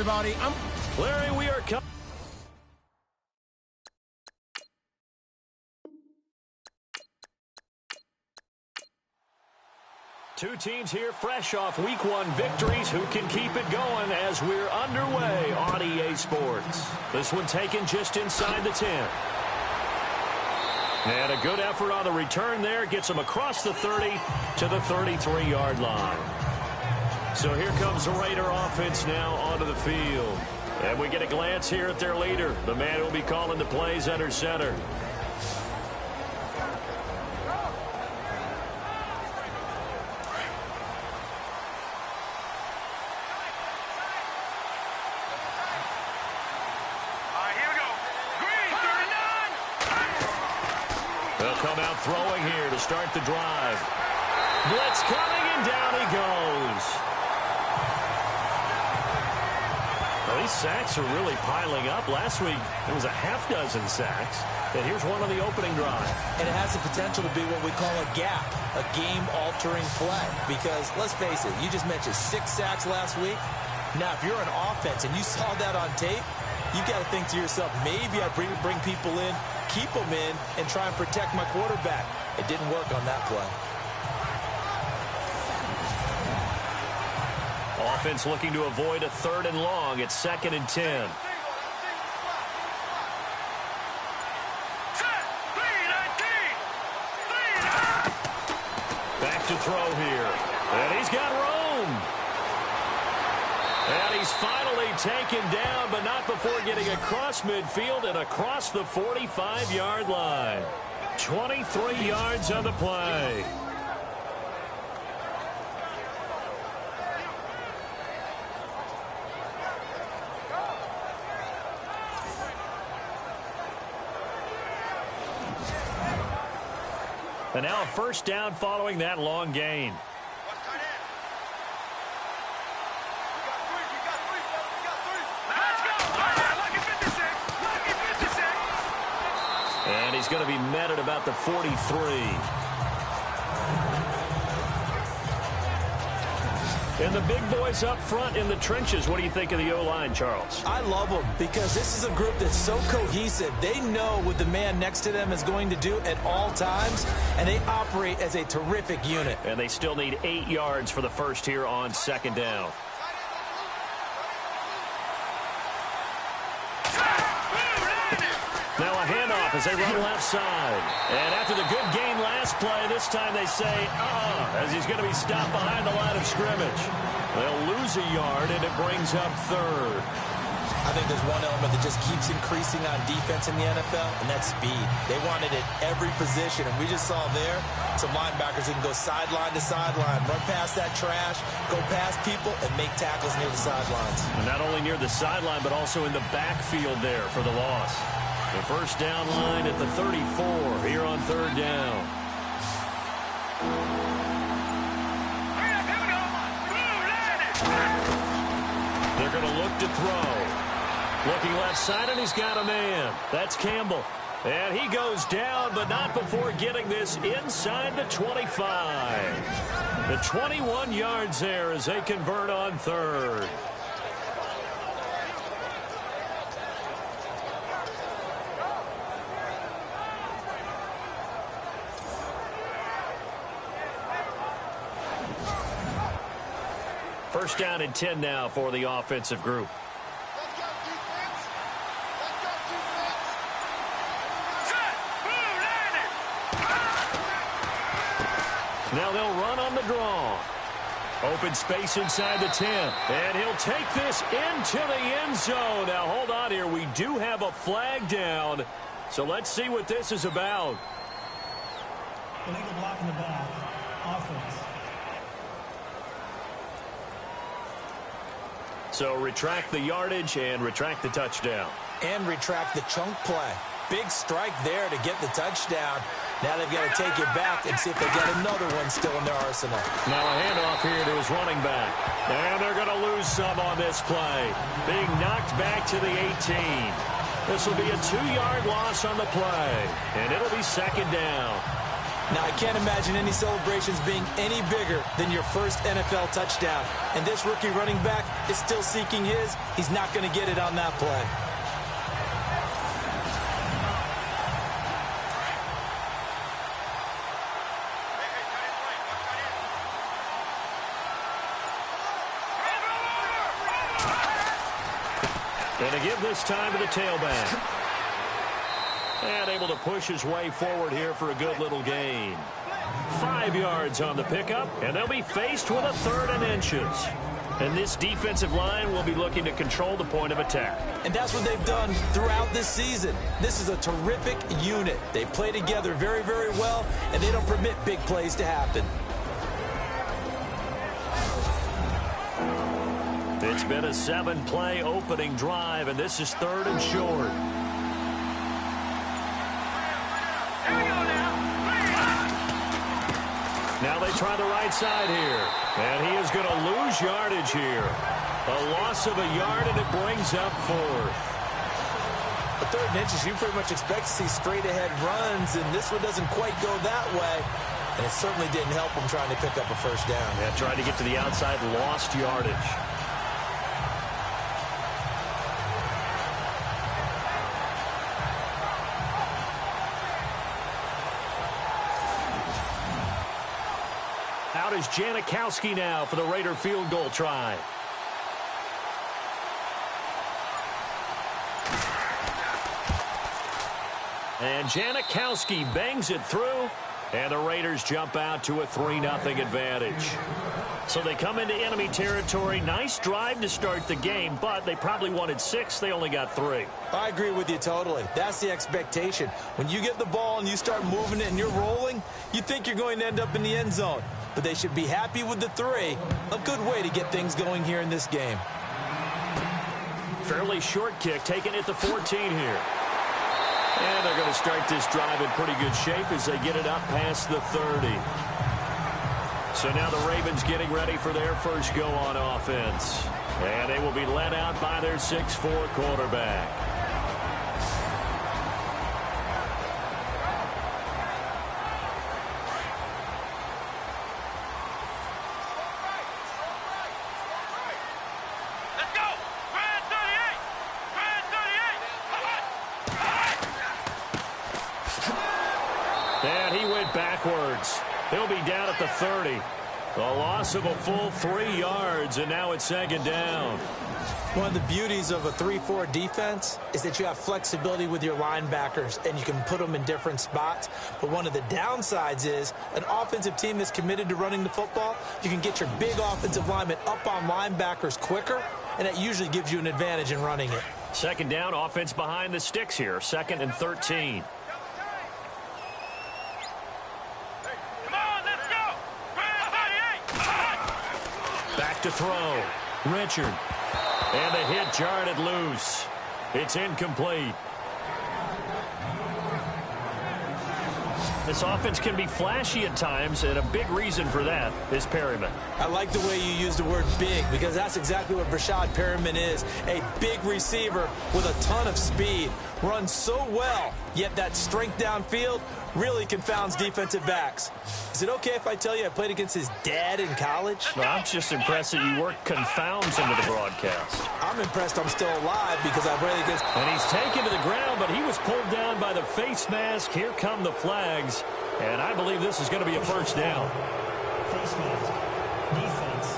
everybody. Larry, we are coming. Two teams here fresh off Week 1 victories. Who can keep it going as we're underway on EA Sports? This one taken just inside the 10. And a good effort on the return there. Gets them across the 30 to the 33-yard line. So here comes the Raider offense now onto the field. And we get a glance here at their leader, the man who will be calling the plays under center. Throwing here to start the drive. Blitz coming, and down he goes. Well, these sacks are really piling up. Last week, it was a half-dozen sacks. And here's one on the opening drive. And it has the potential to be what we call a gap, a game-altering play. Because, let's face it, you just mentioned 6 sacks last week. Now, if you're an offense and you saw that on tape, you got to think to yourself, maybe I bring people in, keep them in, and try and protect my quarterback. It didn't work on that play. Offense looking to avoid a 3rd and long. It's 2nd and 10. Back to throw here. And he's got room. And he's finally taken down, but not before getting across midfield and across the 45-yard line. 23 yards on the play. And now a first down following that long gain. And he's going to be met at about the 43. And the big boys up front in the trenches. What do you think of the O-line, Charles? I love them because this is a group that's so cohesive. They know what the man next to them is going to do at all times, and they operate as a terrific unit. And they still need 8 yards for the first here on 2nd down. Now a handoff as they run left side. And after the good gain last play, this time they say, as he's going to be stopped behind the line of scrimmage. They'll lose a yard, and it brings up 3rd. I think there's one element that just keeps increasing on defense in the NFL, and that's speed. They want it at every position, and we just saw there some linebackers who can go sideline to sideline, run past that trash, go past people, and make tackles near the sidelines. And not only near the sideline, but also in the backfield there for the loss. The first down line at the 34 here on 3rd down. They're going to look to throw. Looking left side, and he's got a man. That's Campbell. And he goes down, but not before getting this inside the 25. The 21 yards there as they convert on 3rd. First down and 10 now for the offensive group. Now they'll run on the draw. Open space inside the 10. And he'll take this into the end zone. Now hold on here. We do have a flag down. So let's see what this is about. Illegal block in the back. Offense. So retract the yardage and retract the touchdown. And retract the chunk play. Big strike there to get the touchdown. Now they've got to take it back and see if they get another one still in their arsenal. Now a handoff here to his running back. And they're going to lose some on this play. Being knocked back to the 18. This will be a 2-yard loss on the play. And it'll be 2nd down. Now, I can't imagine any celebrations being any bigger than your first NFL touchdown. And this rookie running back is still seeking his. He's not going to get it on that play. And to give this time to the tailback. And able to push his way forward here for a good little gain. 5 yards on the pickup, and they'll be faced with a 3rd and inches. And this defensive line will be looking to control the point of attack. And that's what they've done throughout this season. This is a terrific unit. They play together very, very well, and they don't permit big plays to happen. It's been a 7-play opening drive, and this is 3rd and short. Now they try the right side here. And he is going to lose yardage here. A loss of a yard, and it brings up 4th. The 3rd and inches, you pretty much expect to see straight-ahead runs, and this one doesn't quite go that way. And it certainly didn't help him trying to pick up a first down. Yeah, trying to get to the outside, lost yardage. Out is Janikowski now for the Raider field goal try. And Janikowski bangs it through, and the Raiders jump out to a 3-0 advantage. So they come into enemy territory. Nice drive to start the game, but they probably wanted 6. They only got 3. I agree with you totally. That's the expectation. When you get the ball and you start moving it and you're rolling, you think you're going to end up in the end zone. But they should be happy with the 3. A good way to get things going here in this game. Fairly short kick, taken at the 14 here. And they're going to start this drive in pretty good shape as they get it up past the 30. So now the Ravens getting ready for their first go on offense. And they will be led out by their 6'4" quarterback. And he went backwards. He'll be down at the 30. A loss of a full 3 yards, and now it's 2nd down. One of the beauties of a 3-4 defense is that you have flexibility with your linebackers, and you can put them in different spots. But one of the downsides is an offensive team that's committed to running the football, you can get your big offensive linemen up on linebackers quicker, and that usually gives you an advantage in running it. 2nd down, offense behind the sticks here. 2nd and 13. Back to throw. Richard. And the hit jarred it loose. It's incomplete. This offense can be flashy at times, and a big reason for that is Perryman. I like the way you use the word big, because that's exactly what Breshad Perryman is. A big receiver with a ton of speed. Runs so well, yet that strength downfield really confounds defensive backs. Is it okay if I tell you I played against his dad in college? Well, I'm just impressed that you worked confounds into the broadcast. I'm impressed I'm still alive because I played against... And he's taken to the ground, but he was pulled down by the face mask. Here come the flags. And I believe this is going to be a first down. Face mask. Defense.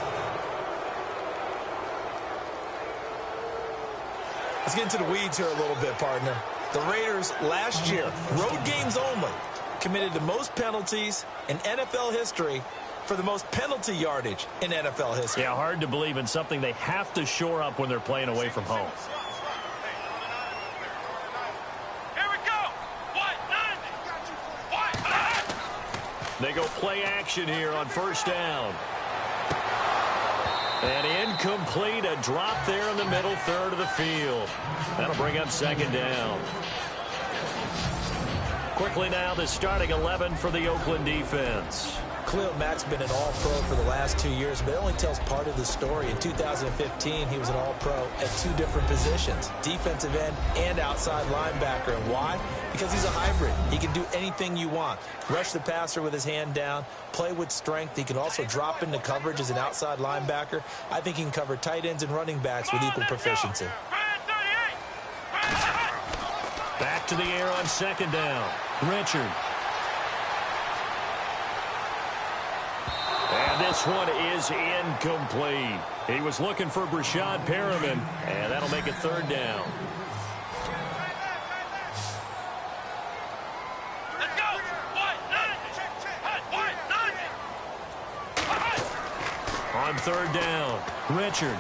Let's get into the weeds here a little bit, partner. The Raiders last year, road games only, committed the most penalties in NFL history for the most penalty yardage in NFL history. Yeah, hard to believe in something they have to shore up when they're playing away from home. Here we go. They go play action here on first down. And incomplete, a drop there in the middle third of the field. That'll bring up 2nd down. Quickly now, the starting 11 for the Oakland defense. Khalil Mack's been an all-pro for the last 2 years, but it only tells part of the story. In 2015, he was an all-pro at 2 different positions, defensive end and outside linebacker. And why? Because he's a hybrid. He can do anything you want. Rush the passer with his hand down, play with strength. He can also drop into coverage as an outside linebacker. I think he can cover tight ends and running backs with equal proficiency. Back to the air on second down. Richard. And this one is incomplete. He was looking for Brashad Perriman, and that'll make it third down. Let's go. On third down, Richard.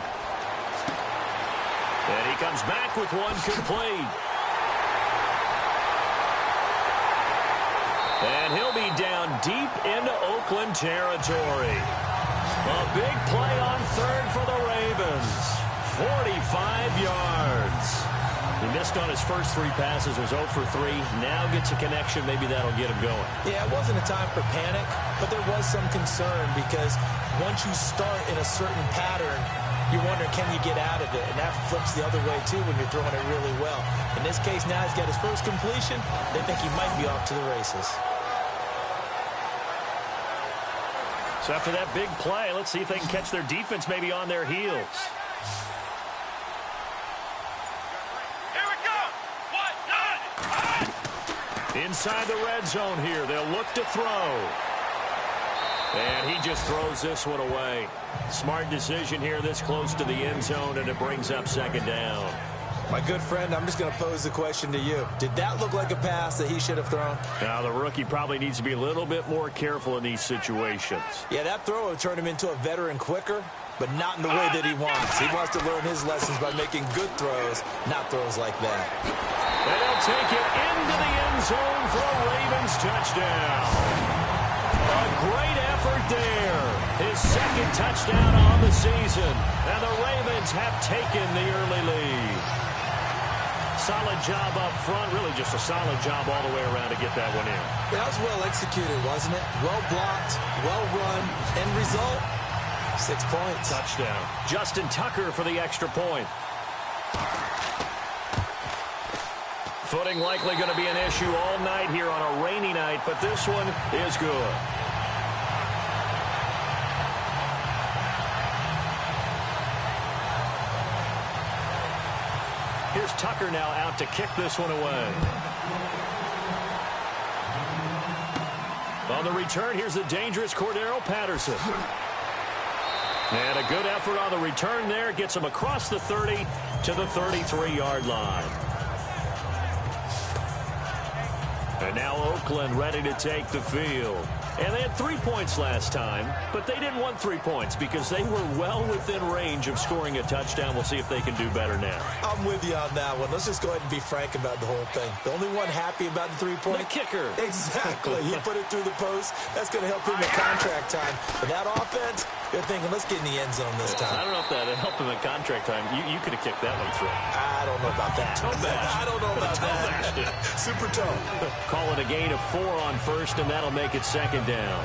And he comes back with one complete. And he'll be down deep into Oakland territory. A big play on third for the Ravens. 45 yards. He missed on his first 3 passes, was 0 for 3. Now gets a connection. Maybe that'll get him going. Yeah, it wasn't a time for panic, but there was some concern because once you start in a certain pattern, you're wondering, can you get out of it? And that flips the other way, too, when you're throwing it really well. In this case, now he's got his first completion. They think he might be off to the races. So after that big play, let's see if they can catch their defense maybe on their heels. Here we go. Inside the red zone here. They'll look to throw. And he just throws this one away. Smart decision here this close to the end zone, and it brings up second down. My good friend, I'm just going to pose the question to you. Did that look like a pass that he should have thrown? Now, the rookie probably needs to be a little bit more careful in these situations. Yeah, that throw would turn him into a veteran quicker, but not in the way that he wants. He wants to learn his lessons by making good throws, not throws like that. And they'll take it into the end zone for a Ravens touchdown. A great effort there. His second touchdown on the season. And the Ravens have taken the early lead. Solid job up front. Really just a solid job all the way around to get that one in. That was well executed, wasn't it? Well blocked, well run. End result, 6 points. Touchdown. Justin Tucker for the extra point. Footing likely going to be an issue all night here on a rainy night, but this one is good. Here's Tucker now out to kick this one away. On the return, here's the dangerous Cordero Patterson. And a good effort on the return there. Gets him across the 30 to the 33-yard line. And now Oakland ready to take the field. And they had 3 points last time, but they didn't want 3 points because they were well within range of scoring a touchdown. We'll see if they can do better now. I'm with you on that one. Let's just go ahead and be frank about the whole thing. The only one happy about the 3-point? The kicker. Exactly. He put it through the post. That's going to help him in contract time. But that offense, they're thinking, let's get in the end zone this time. I don't know if that helped him in contract time. You could have kicked that one through. I don't know about that. I don't know about that. Super toe. Call it a gain of 4 on first, and that'll make it second down.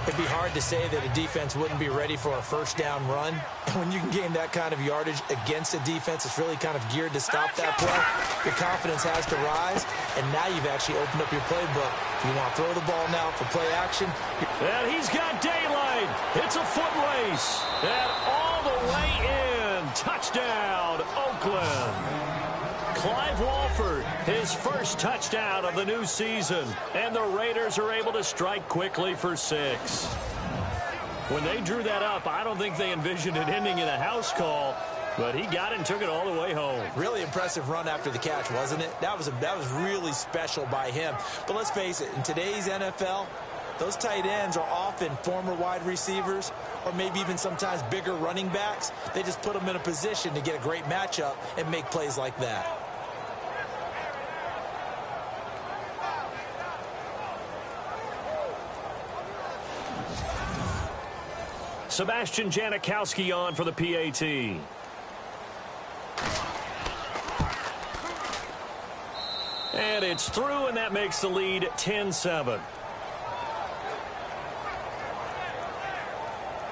It'd be hard to say that a defense wouldn't be ready for a first down run. And when you can gain that kind of yardage against a defense, it's really kind of geared to stop that play. Your confidence has to rise, and now you've actually opened up your playbook. If you want to throw the ball now for play action. And he's got daylight. It's a foot race. And all the way in. Touchdown, Oakland. Clive Walford, his first touchdown of the new season. And the Raiders are able to strike quickly for 6. When they drew that up, I don't think they envisioned it ending in a house call. But he got it and took it all the way home. Really impressive run after the catch, wasn't it? That was really special by him. But let's face it, in today's NFL, those tight ends are often former wide receivers or maybe even sometimes bigger running backs. They just put them in a position to get a great matchup and make plays like that. Sebastian Janikowski on for the PAT. And it's through, and that makes the lead 10-7.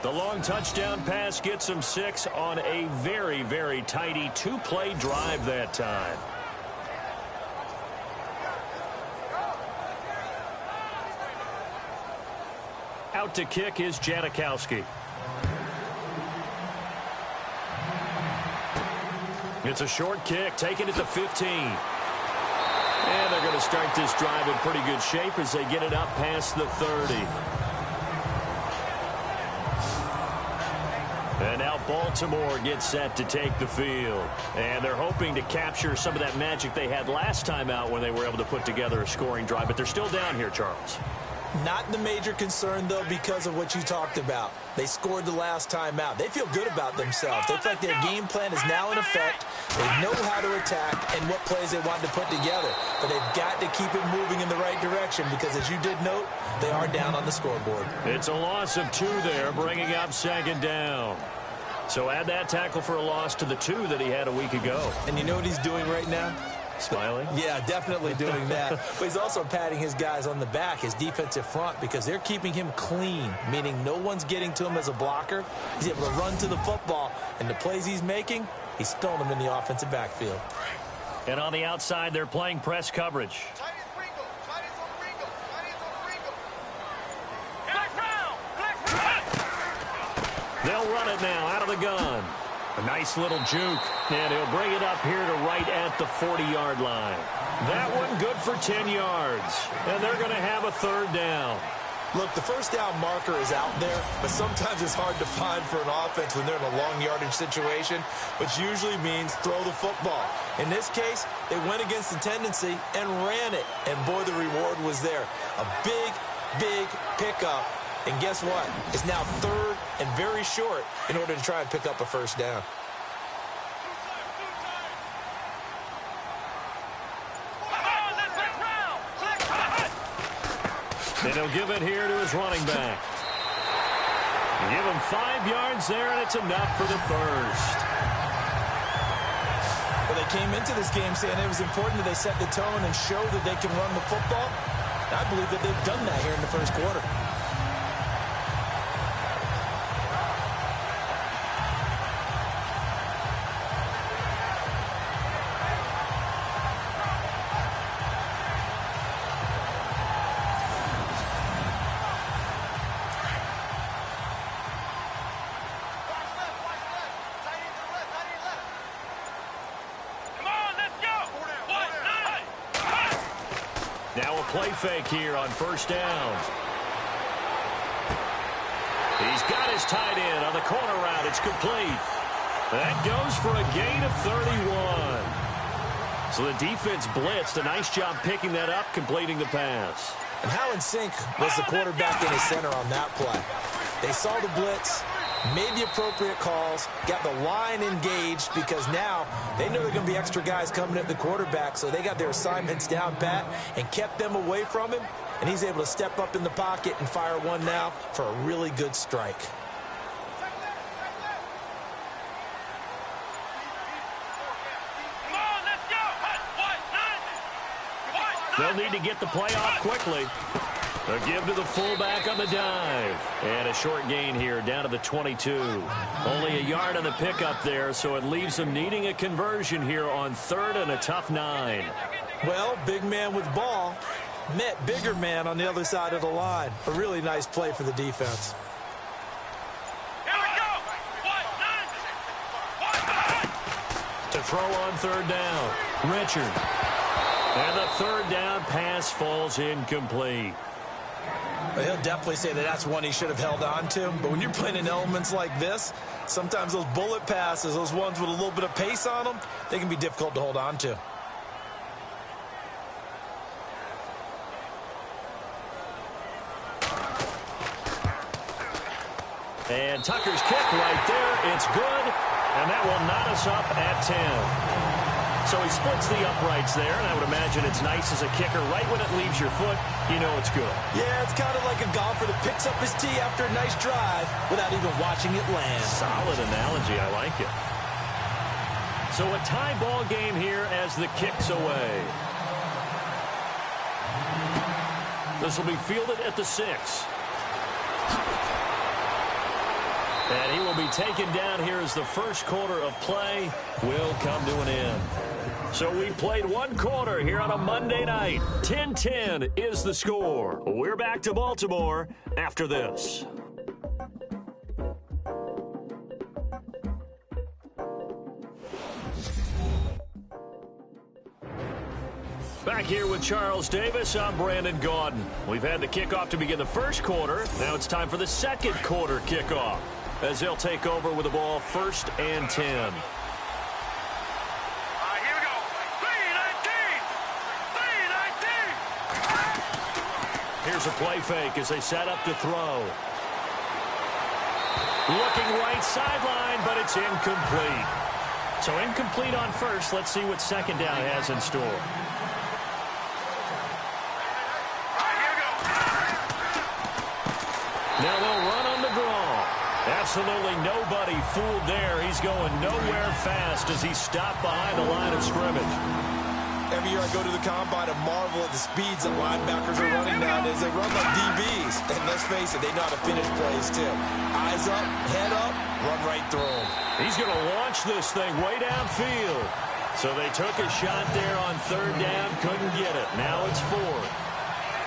The long touchdown pass gets him 6 on a very, very tidy 2-play drive that time. Out to kick is Janikowski. It's a short kick, taking it to 15. And they're going to start this drive in pretty good shape as they get it up past the 30. And now Baltimore gets set to take the field. And they're hoping to capture some of that magic they had last time out when they were able to put together a scoring drive. But they're still down here, Charles. Not the major concern, though, because of what you talked about. They scored the last time out. They feel good about themselves. They feel like their game plan is now in effect. They know how to attack and what plays they want to put together. But they've got to keep it moving in the right direction because, as you did note, they are down on the scoreboard. It's a loss of 2 there, bringing up 2nd down. So add that tackle for a loss to the 2 that he had a week ago. And you know what he's doing right now? Smiling? Yeah, definitely doing that. But he's also patting his guys on the back, his defensive front, because they're keeping him clean, meaning no one's getting to him as a blocker. He's able to run to the football, and the plays he's making, he's throwing them in the offensive backfield. And on the outside, they're playing press coverage. They'll run it now out of the gun. A nice little juke, and he'll bring it up here to right at the 40-yard line. That one good for 10 yards, and they're going to have a 3rd down. Look, the first down marker is out there, but sometimes it's hard to find for an offense when they're in a long yardage situation, which usually means throw the football. In this case, they went against the tendency and ran it, and boy, the reward was there. A big, big pickup. And guess what? It's now 3rd and very short in order to try and pick up a 1st down. And he'll give it here to his running back. Give him 5 yards there, and it's enough for the 1st. Well, they came into this game saying it was important that they set the tone and show that they can run the football. I believe that they've done that here in the 1st quarter. Now a play fake here on 1st down. He's got his tight end on the corner route. It's complete. That goes for a gain of 31. So the defense blitzed. A nice job picking that up, completing the pass. And how in sync was the quarterback and his center on that play? They saw the blitz, made the appropriate calls, got the line engaged because now they know there are going to be extra guys coming at the quarterback, so they got their assignments down pat and kept them away from him, and he's able to step up in the pocket and fire one now for a really good strike. They'll need to get the play off quickly. A give to the fullback on the dive. And a short gain here down to the 22. Only a yard on the pickup there, so it leaves them needing a conversion here on 3rd and a tough 9. Well, big man with ball met bigger man on the other side of the line. A really nice play for the defense. Here we go. To throw on 3rd down, Richard. And the 3rd down pass falls incomplete. He'll definitely say that that's one he should have held on to. But when you're playing in elements like this, sometimes those bullet passes, those ones with a little bit of pace on them, they can be difficult to hold on to. And Tucker's kick right there. It's good. And that will knot us up at 10. So he splits the uprights there, and I would imagine it's nice as a kicker. Right when it leaves your foot, you know it's good. Yeah, it's kind of like a golfer that picks up his tee after a nice drive without even watching it land. Solid analogy. I like it. So a tie ball game here as the kick's away. This will be fielded at the 6. And he will be taken down here as the first quarter of play will come to an end. So we played one quarter here on a Monday night. 10-10 is the score. We're back to Baltimore after this. Back here with Charles Davis, I'm Brandon Gaudin. We've had the kickoff to begin the first quarter. Now it's time for the second quarter kickoff, as they'll take over with the ball 1st and 10. Here we go. 3-19. Here's a play fake as they set up to throw. Looking right sideline, but it's incomplete. So incomplete on first. Let's see what second down has in store. Now they'll run on the draw. Absolutely nobody fooled there. He's going nowhere fast as he's stopped behind the line of scrimmage. Every year I go to the combine and marvel at the speeds that linebackers are running nowadays. They run like DBs. And let's face it, they know how to finish plays too. Eyes up, head up, run right through them. He's going to launch this thing way downfield. So they took a shot there on 3rd down, couldn't get it. Now it's 4th.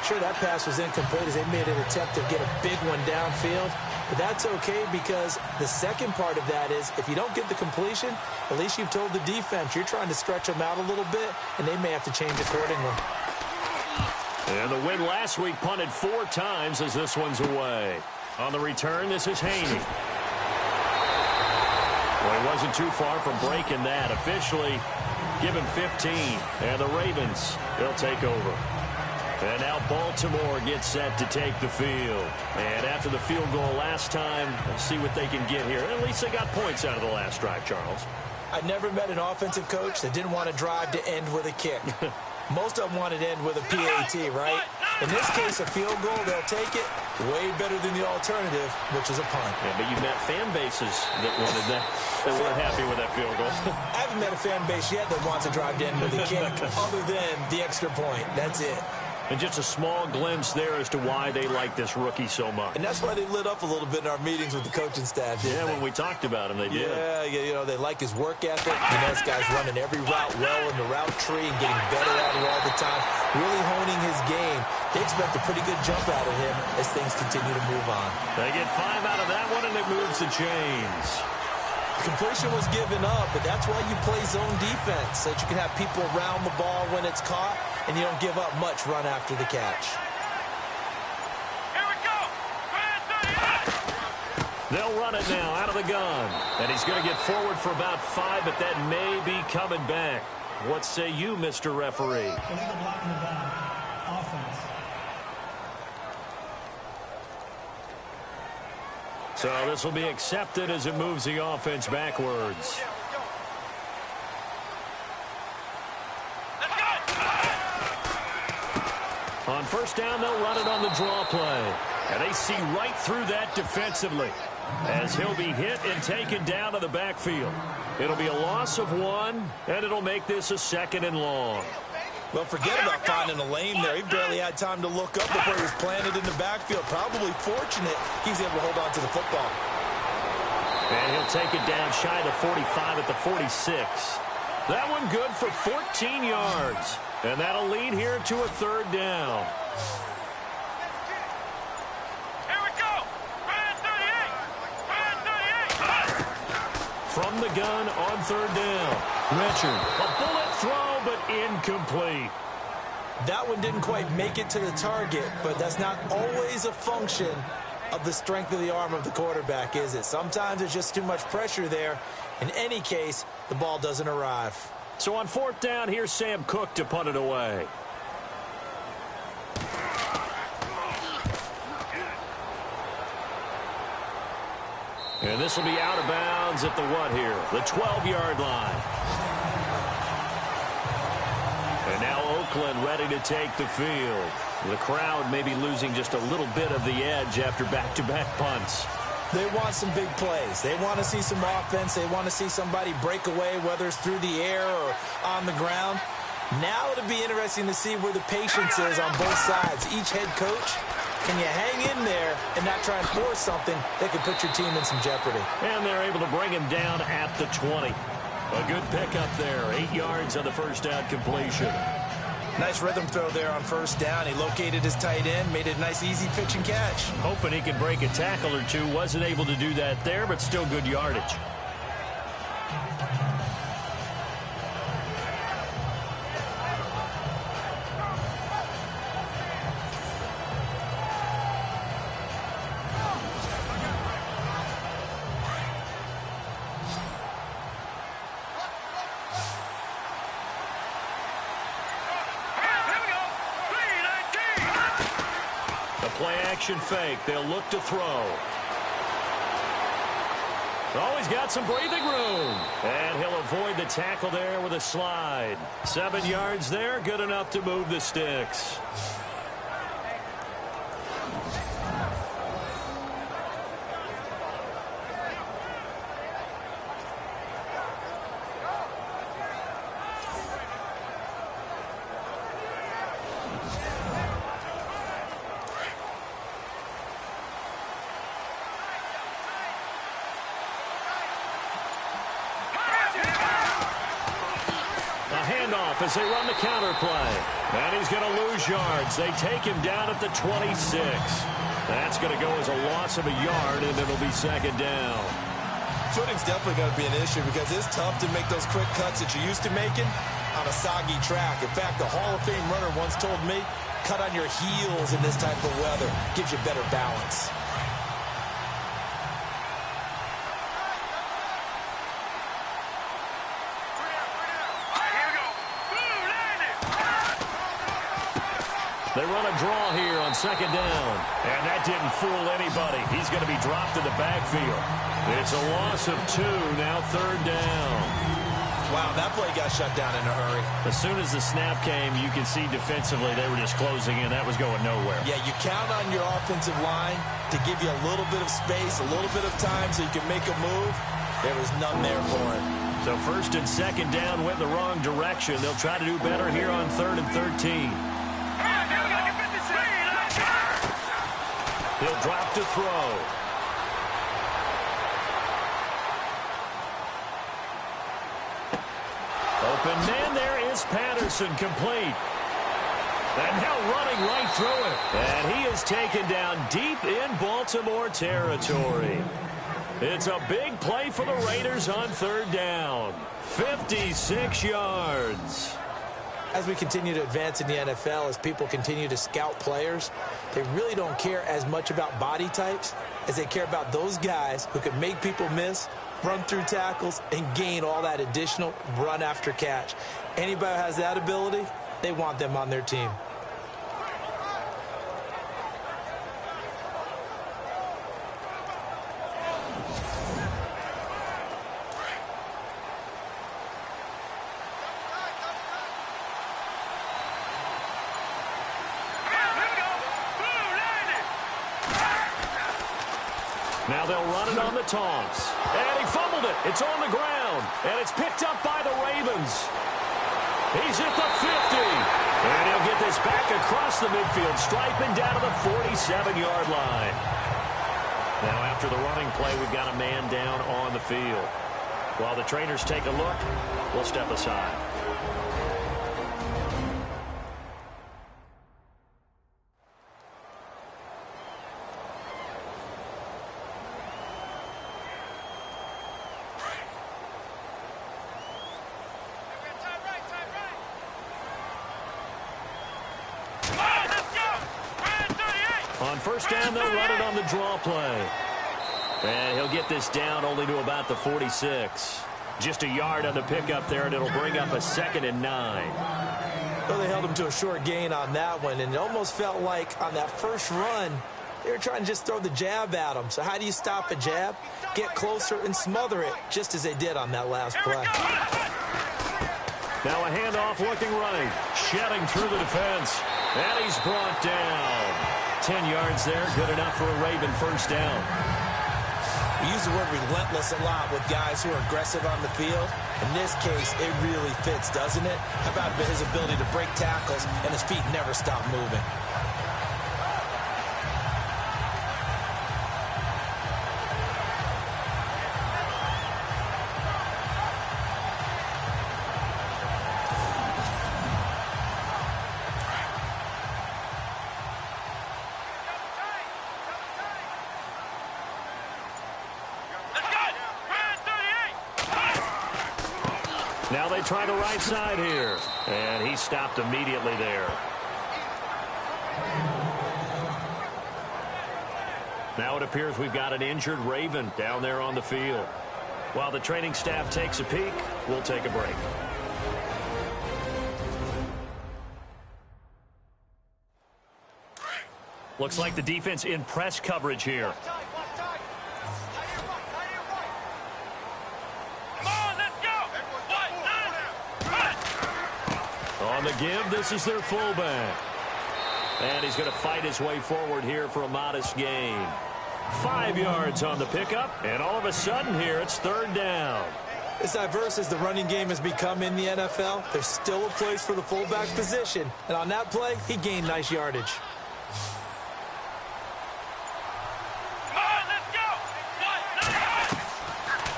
Sure, that pass was incomplete as they made an attempt to get a big one downfield. But that's okay because the second part of that is if you don't get the completion, at least you've told the defense you're trying to stretch them out a little bit, and they may have to change accordingly. And the win last week punted 4 times as this one's away. On the return, this is Haney. Well, he wasn't too far from breaking that. Officially, give him 15. And the Ravens, they'll take over. And now Baltimore gets set to take the field. And after the field goal last time, let's see what they can get here. At least they got points out of the last drive, Charles. I never met an offensive coach that didn't want to drive to end with a kick. Most of them wanted to end with a PAT, right? In this case, a field goal, they'll take it. Way better than the alternative, which is a punt. Yeah, but you've met fan bases that wanted that, that weren't happy with that field goal. I haven't met a fan base yet that wants to drive to end with a kick other than the extra point. That's it. And just a small glimpse there as to why they like this rookie so much. And that's why they lit up a little bit in our meetings with the coaching staff. Yeah, when we talked about him, they did. Yeah, you know, they like his work ethic. You know, this guy's running every route well in the route tree and getting better at it all the time, really honing his game. They expect a pretty good jump out of him as things continue to move on. They get 5 out of that one, and it moves the chains. Completion was given up, but that's why you play zone defense, so that you can have people around the ball when it's caught, and you don't give up much run after the catch. Here we go. They'll run it now out of the gun. And he's going to get forward for about 5, but that may be coming back. What say you, Mr. Referee? Illegal block in the back. Offense. So this will be accepted as it moves the offense backwards. On 1st down, they'll run it on the draw play. And they see right through that defensively as he'll be hit and taken down to the backfield. It'll be a loss of 1, and it'll make this a 2nd and long. Well, forget about finding a lane there. He barely had time to look up before he was planted in the backfield. Probably fortunate he's able to hold on to the football. And he'll take it down shy of the 45 at the 46. That one good for 14 yards. And that'll lead here to a 3rd down. Here we go. 38. From the gun on 3rd down. Richard, a bullet throw, but incomplete. That one didn't quite make it to the target, but that's not always a function of the strength of the arm of the quarterback, is it? Sometimes there's just too much pressure there. In any case, the ball doesn't arrive. So on 4th down, here's Sam Cook to punt it away. And this will be out of bounds at the what here? The 12-yard line. And now Oakland ready to take the field. The crowd may be losing just a little bit of the edge after back-to-back punts. They want some big plays. They want to see some offense. They want to see somebody break away, whether it's through the air or on the ground. Now it'll be interesting to see where the patience is on both sides. Each head coach Can you hang in there and not try and force something that could put your team in some jeopardy? And they're able to bring him down at the 20. A good pickup there. 8 yards on the first down completion. Nice rhythm throw there on first down. He located his tight end, made it a nice, easy pitch and catch. Hoping he could break a tackle or two. Wasn't able to do that there, but still good yardage. Play-action fake. They'll look to throw. Oh, he's got some breathing room. And he'll avoid the tackle there with a slide. 7 yards there, good enough to move the sticks. As they run the counter play. And he's going to lose yards. They take him down at the 26. That's going to go as a loss of a yard, and it'll be second down. Footing's definitely going to be an issue because it's tough to make those quick cuts that you're used to making on a soggy track. In fact, the Hall of Fame runner once told me, cut on your heels in this type of weather. Gives you better balance. They run a draw here on second down. And that didn't fool anybody. He's going to be dropped in the backfield. It's a loss of 2, now third down. Wow, that play got shut down in a hurry. As soon as the snap came, you can see defensively they were just closing in. That was going nowhere. Yeah, you count on your offensive line to give you a little bit of space, a little bit of time so you can make a move. There was none there for him. So first and second down went the wrong direction. They'll try to do better here on 3rd and 13. He'll drop to throw. Open man, there is Patterson, complete. And now running right through it. And he is taken down deep in Baltimore territory. It's a big play for the Raiders on 3rd down. 56 yards. As we continue to advance in the NFL, as people continue to scout players, they really don't care as much about body types as they care about those guys who can make people miss, run through tackles, and gain all that additional run after catch. Anybody who has that ability, they want them on their team. Now they'll run it on the toss. And he fumbled it. It's on the ground. And it's picked up by the Ravens. He's at the 50. And he'll get this back across the midfield stripe and down to the 47-yard line. Now after the running play, we've got a man down on the field. While the trainers take a look, we'll step aside. On first down, they'll run it on the draw play. And he'll get this down only to about the 46. Just a yard on the pickup there, and it'll bring up a 2nd and 9. Well, they held him to a short gain on that one, and it almost felt like on that first run, they were trying to just throw the jab at him. So how do you stop a jab? Get closer and smother it, just as they did on that last play. Now a handoff looking right. Shedding through the defense. And he's brought down. 10 yards there, good enough for a Raven first down. We use the word relentless a lot with guys who are aggressive on the field. In this case, it really fits, doesn't it? How about his ability to break tackles and his feet never stop moving? Now they try the right side here. And he stopped immediately there. Now it appears we've got an injured Raven down there on the field. While the training staff takes a peek, we'll take a break. Looks like the defense in press coverage here. On the give, this is their fullback. And he's going to fight his way forward here for a modest gain. 5 yards on the pickup, and all of a sudden here, it's third down. As diverse as the running game has become in the NFL, there's still a place for the fullback position. And on that play, he gained nice yardage.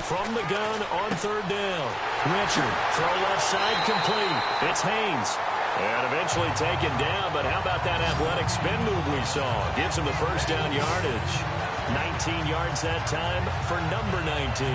From the gun on third down. Richard, throw left side complete. It's Haynes. And eventually taken down, but how about that athletic spin move we saw? Gives him the first down yardage. 19 yards that time for number 19.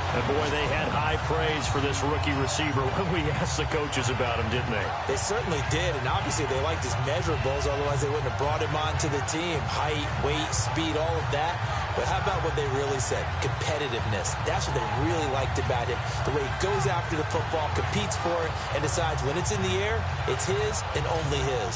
And boy, they had high praise for this rookie receiver when we asked the coaches about him, didn't they? They certainly did, and obviously they liked his measurables, otherwise they wouldn't have brought him onto the team. Height, weight, speed, all of that. But how about what they really said? Competitiveness. That's what they really liked about him. The way he goes after the football, competes for it, and decides when it's in the air, it's his and only his.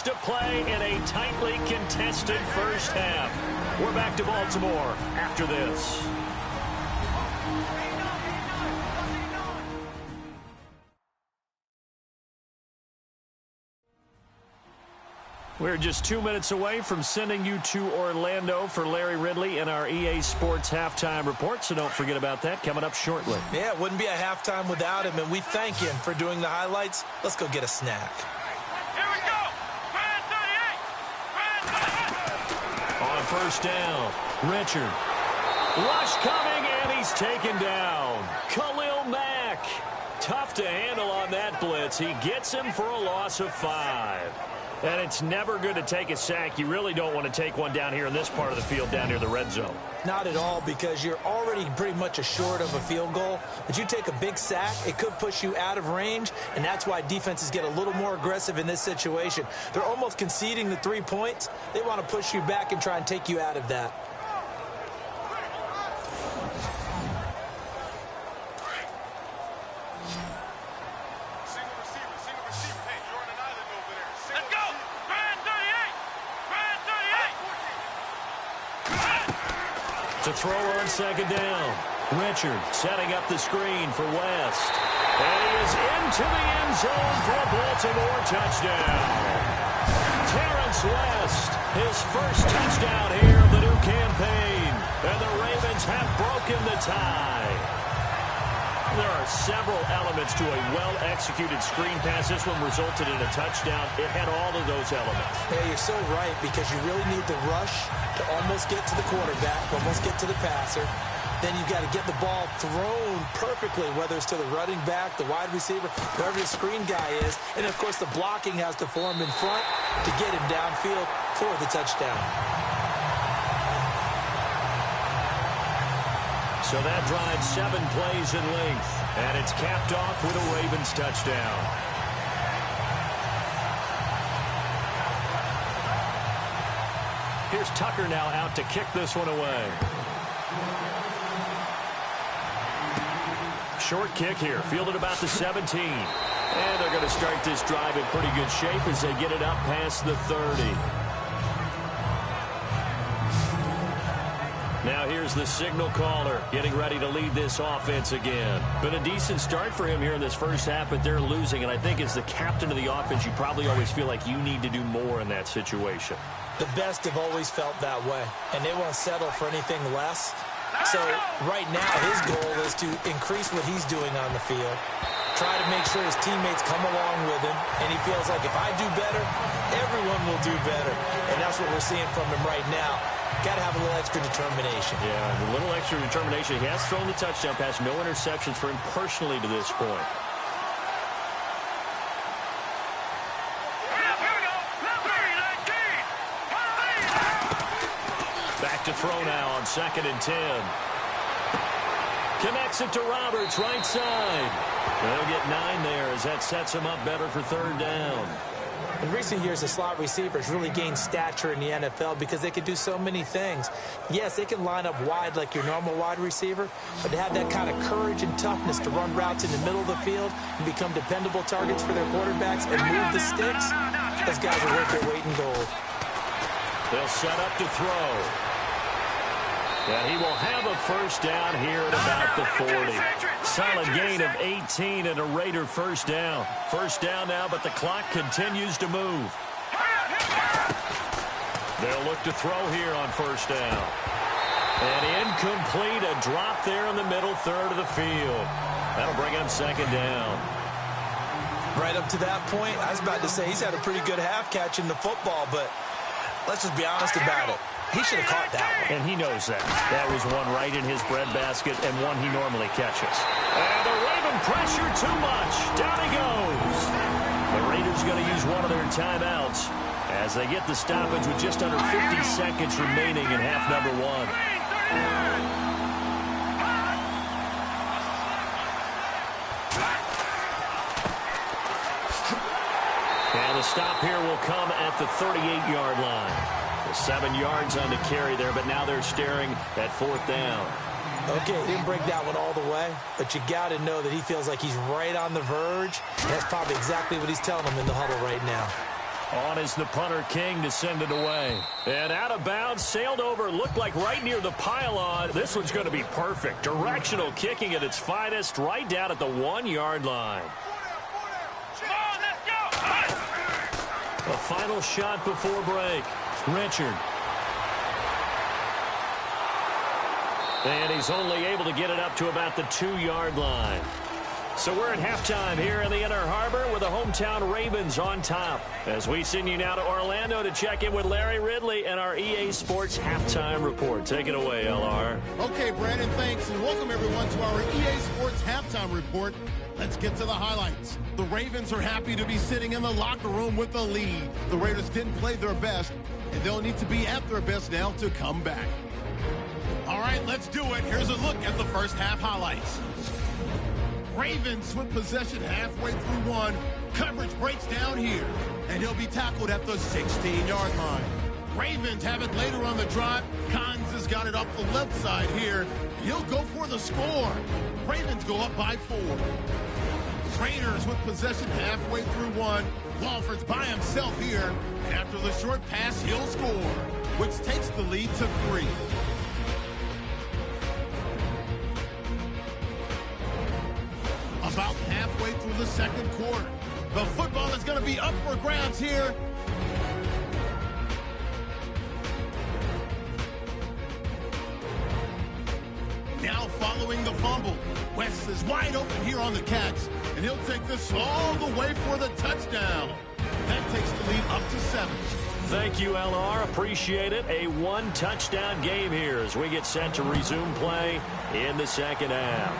To play in a tightly contested first half. We're back to Baltimore after this. We're just 2 minutes away from sending you to Orlando for Larry Ridley in our EA Sports Halftime Report, so don't forget about that coming up shortly. Yeah, it wouldn't be a halftime without him, and we thank him for doing the highlights. Let's go get a snack. On first down, Richard. Rush coming, and he's taken down. Khalil Mack. Tough to handle on that blitz. He gets him for a loss of 5. And it's never good to take a sack. You really don't want to take one down here in this part of the field, down near the red zone. Not at all, because you're already pretty much assured of a field goal. But you take a big sack, it could push you out of range, and that's why defenses get a little more aggressive in this situation. They're almost conceding the 3 points. They want to push you back and try and take you out of that. To throw on second down. Richard setting up the screen for West. And he is into the end zone for a Baltimore touchdown. Terrence West, his first touchdown here of the new campaign. And the Ravens have broken the tie. There are several elements to a well-executed screen pass. This one resulted in a touchdown. It had all of those elements. Yeah, you're so right, because you really need the rush to almost get to the quarterback, almost get to the passer. Then you've got to get the ball thrown perfectly, whether it's to the running back, the wide receiver, whoever the screen guy is. And, of course, the blocking has to form in front to get him downfield for the touchdown. So that drives 7 plays in length, and it's capped off with a Ravens touchdown. Here's Tucker now out to kick this one away. Short kick here, fielded about the 17. And they're going to start this drive in pretty good shape as they get it up past the 30. Now here's the signal caller getting ready to lead this offense again. Been a decent start for him here in this first half, but they're losing. And I think as the captain of the offense, you probably always feel like you need to do more in that situation. The best have always felt that way, and they won't settle for anything less. So right now his goal is to increase what he's doing on the field, try to make sure his teammates come along with him, and he feels like if I do better, everyone will do better. And that's what we're seeing from him right now. Got to have a little extra determination. Yeah, a little extra determination. He has thrown the touchdown pass. No interceptions for him personally to this point. Here we go. Number 19. throw now on 2nd and 10. Connects it to Roberts, right side. They'll get 9 there as that sets him up better for 3rd down. In recent years, the slot receivers really gained stature in the NFL because they can do so many things. Yes, they can line up wide like your normal wide receiver, but to have that kind of courage and toughness to run routes in the middle of the field and become dependable targets for their quarterbacks and move the sticks, those guys are worth their weight in gold. They'll set up to throw. And he will have a 1st down here at about the 40. Solid gain of 18 and a Raider 1st down. 1st down now, but the clock continues to move. They'll look to throw here on 1st down. And incomplete, a drop there in the middle 3rd of the field. That'll bring him 2nd down. Right up to that point, I was about to say he's had a pretty good half catching the football, but let's just be honest about it. He should have caught that one. And he knows that. That was one right in his breadbasket and one he normally catches. And the Raven pressure too much. Down he goes. The Raiders going to use one of their timeouts as they get the stoppage with just under 50 seconds remaining in half number 1. And the stop here will come at the 38-yard line. 7 yards on the carry there, but now they're staring at 4th down. Okay, he didn't break that one all the way, but you got to know that he feels like he's right on the verge. And that's probably exactly what he's telling them in the huddle right now. On is the punter King to send it away. And out of bounds, sailed over, looked like right near the pylon. This one's going to be perfect. Directional kicking at its finest, right down at the 1-yard line. A final shot before break. Richard. And he's only able to get it up to about the 2-yard line. So we're at halftime here in the Inner Harbor with the hometown Ravens on top. As we send you now to Orlando to check in with Larry Ridley and our EA Sports Halftime Report. Take it away, LR. Okay, Brandon, thanks. And welcome, everyone, to our EA Sports Halftime Report. Let's get to the highlights. The Ravens are happy to be sitting in the locker room with a lead. The Raiders didn't play their best, and they'll need to be at their best now to come back. All right, let's do it. Here's a look at the first half highlights. Ravens with possession halfway through 1. Coverage breaks down here, and he'll be tackled at the 16-yard line. Ravens have it later on the drive. Collins has got it off the left side here. He'll go for the score. Ravens go up by 4. Raiders with possession halfway through 1. Walford's by himself here. After the short pass, he'll score, which takes the lead to 3. About halfway through the second quarter. The football is going to be up for grabs here. Now following the fumble, West is wide open here on the catch, and he'll take this all the way for the touchdown. That takes the lead up to 7. Thank you, LR. Appreciate it. A 1-touchdown game here as we get set to resume play in the second half.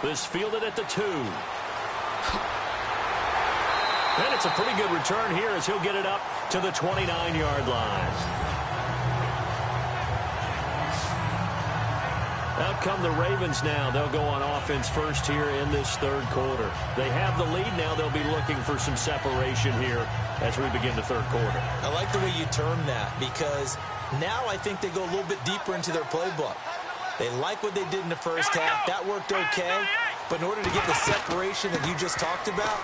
This fielded at the 2. And it's a pretty good return here as he'll get it up to the 29-yard line. Out come the Ravens now. They'll go on offense first here in this third quarter. They have the lead now. They'll be looking for some separation here as we begin the third quarter. I like the way you term that because now I think they go a little bit deeper into their playbook. They like what they did in the first half. That worked okay. But in order to get the separation that you just talked about,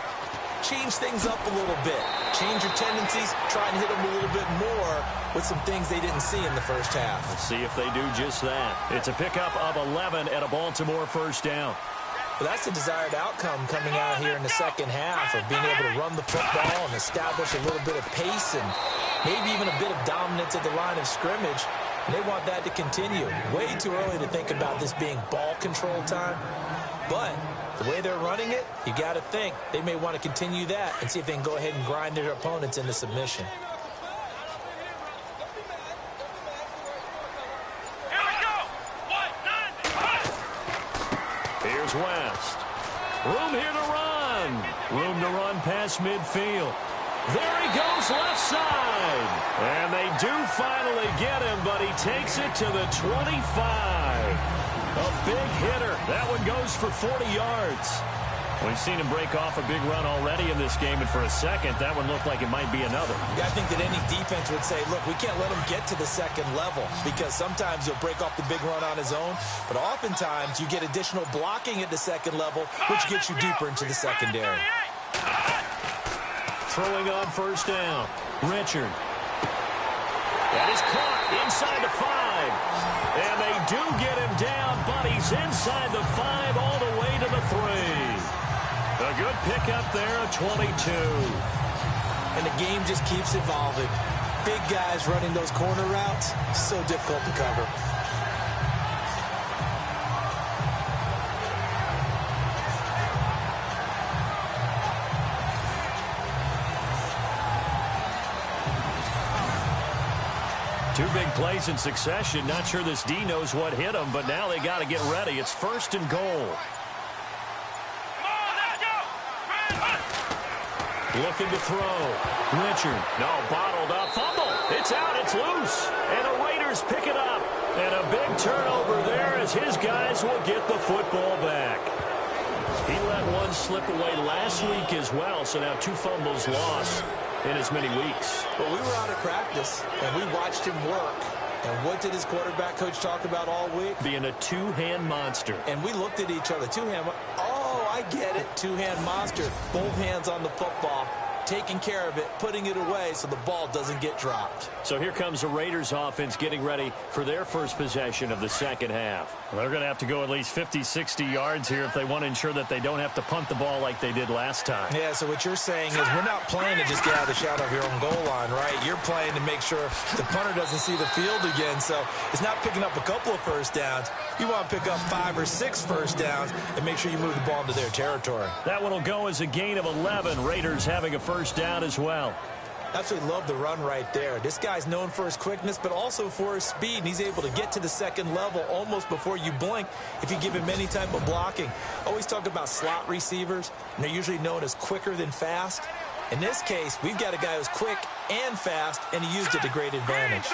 change things up a little bit. Change your tendencies. Try and hit them a little bit more with some things they didn't see in the first half. Let's see if they do just that. It's a pickup of 11 at a Baltimore first down. Well, that's the desired outcome coming out here in the second half of being able to run the football and establish a little bit of pace and maybe even a bit of dominance at the line of scrimmage. And they want that to continue. Way too early to think about this being ball control time. But the way they're running it, you got to think they may want to continue that and see if they can go ahead and grind their opponents into submission. Here we go. 1, 9, Here's West. Room here to run. Room to run past midfield. There he goes left side. And they do finally get him, but he takes it to the 25. A big hitter. That one goes for 40 yards. We've seen him break off a big run already in this game, and for a second, that one looked like it might be another. Yeah, I think that any defense would say, look, we can't let him get to the second level because sometimes he'll break off the big run on his own, but oftentimes you get additional blocking at the second level, which gets you deeper into the secondary. Throwing on first down. Richard. That is caught inside the 5. And they do get him down, but he's inside the 5 all the way to the 3. A good pickup there, a 22. And the game just keeps evolving. Big guys running those corner routes, so difficult to cover. Two big plays in succession. Not sure this D knows what hit him, but now they got to get ready. It's first and goal. Looking to throw. Richard. No, bottled up. Fumble. It's out. It's loose. And the Raiders pick it up. And a big turnover there as his guys will get the football back. He let one slip away last week as well, so now 2 fumbles lost in as many weeks. But we were out of practice, and we watched him work. And what did his quarterback coach talk about all week? Being a two-hand monster. And we looked at each other. Two-hand. Oh, I get it. Two-hand monster. Both hands on the football. Taking care of it, putting it away so the ball doesn't get dropped. So here comes the Raiders offense getting ready for their first possession of the second half. Well, they're going to have to go at least 50, 60 yards here if they want to ensure that they don't have to punt the ball like they did last time. Yeah, so what you're saying is we're not playing to just get out of the shadow of your own goal line, right? You're playing to make sure the punter doesn't see the field again. So it's not picking up a couple of first downs. You want to pick up 5 or 6 first downs and make sure you move the ball into their territory. That one will go as a gain of 11. Raiders having a first down as well. Absolutely love the run right there. This guy's known for his quickness, but also for his speed. And he's able to get to the second level almost before you blink if you give him any type of blocking. Always talk about slot receivers, and they're usually known as quicker than fast. In this case, we've got a guy who's quick and fast, and he used it to great advantage.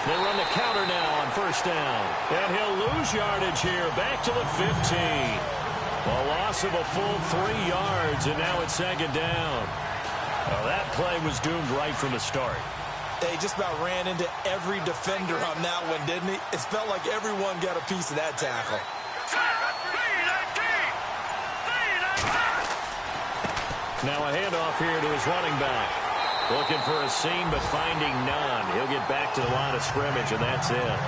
They run the counter now on first down. And he'll lose yardage here, back to the 15. A loss of a full 3 yards, and now it's second down. Well, that play was doomed right from the start. They just about ran into every defender on that one, didn't he? It felt like everyone got a piece of that tackle. Now a handoff here to his running back. Looking for a seam, but finding none. He'll get back to the line of scrimmage, and that's it.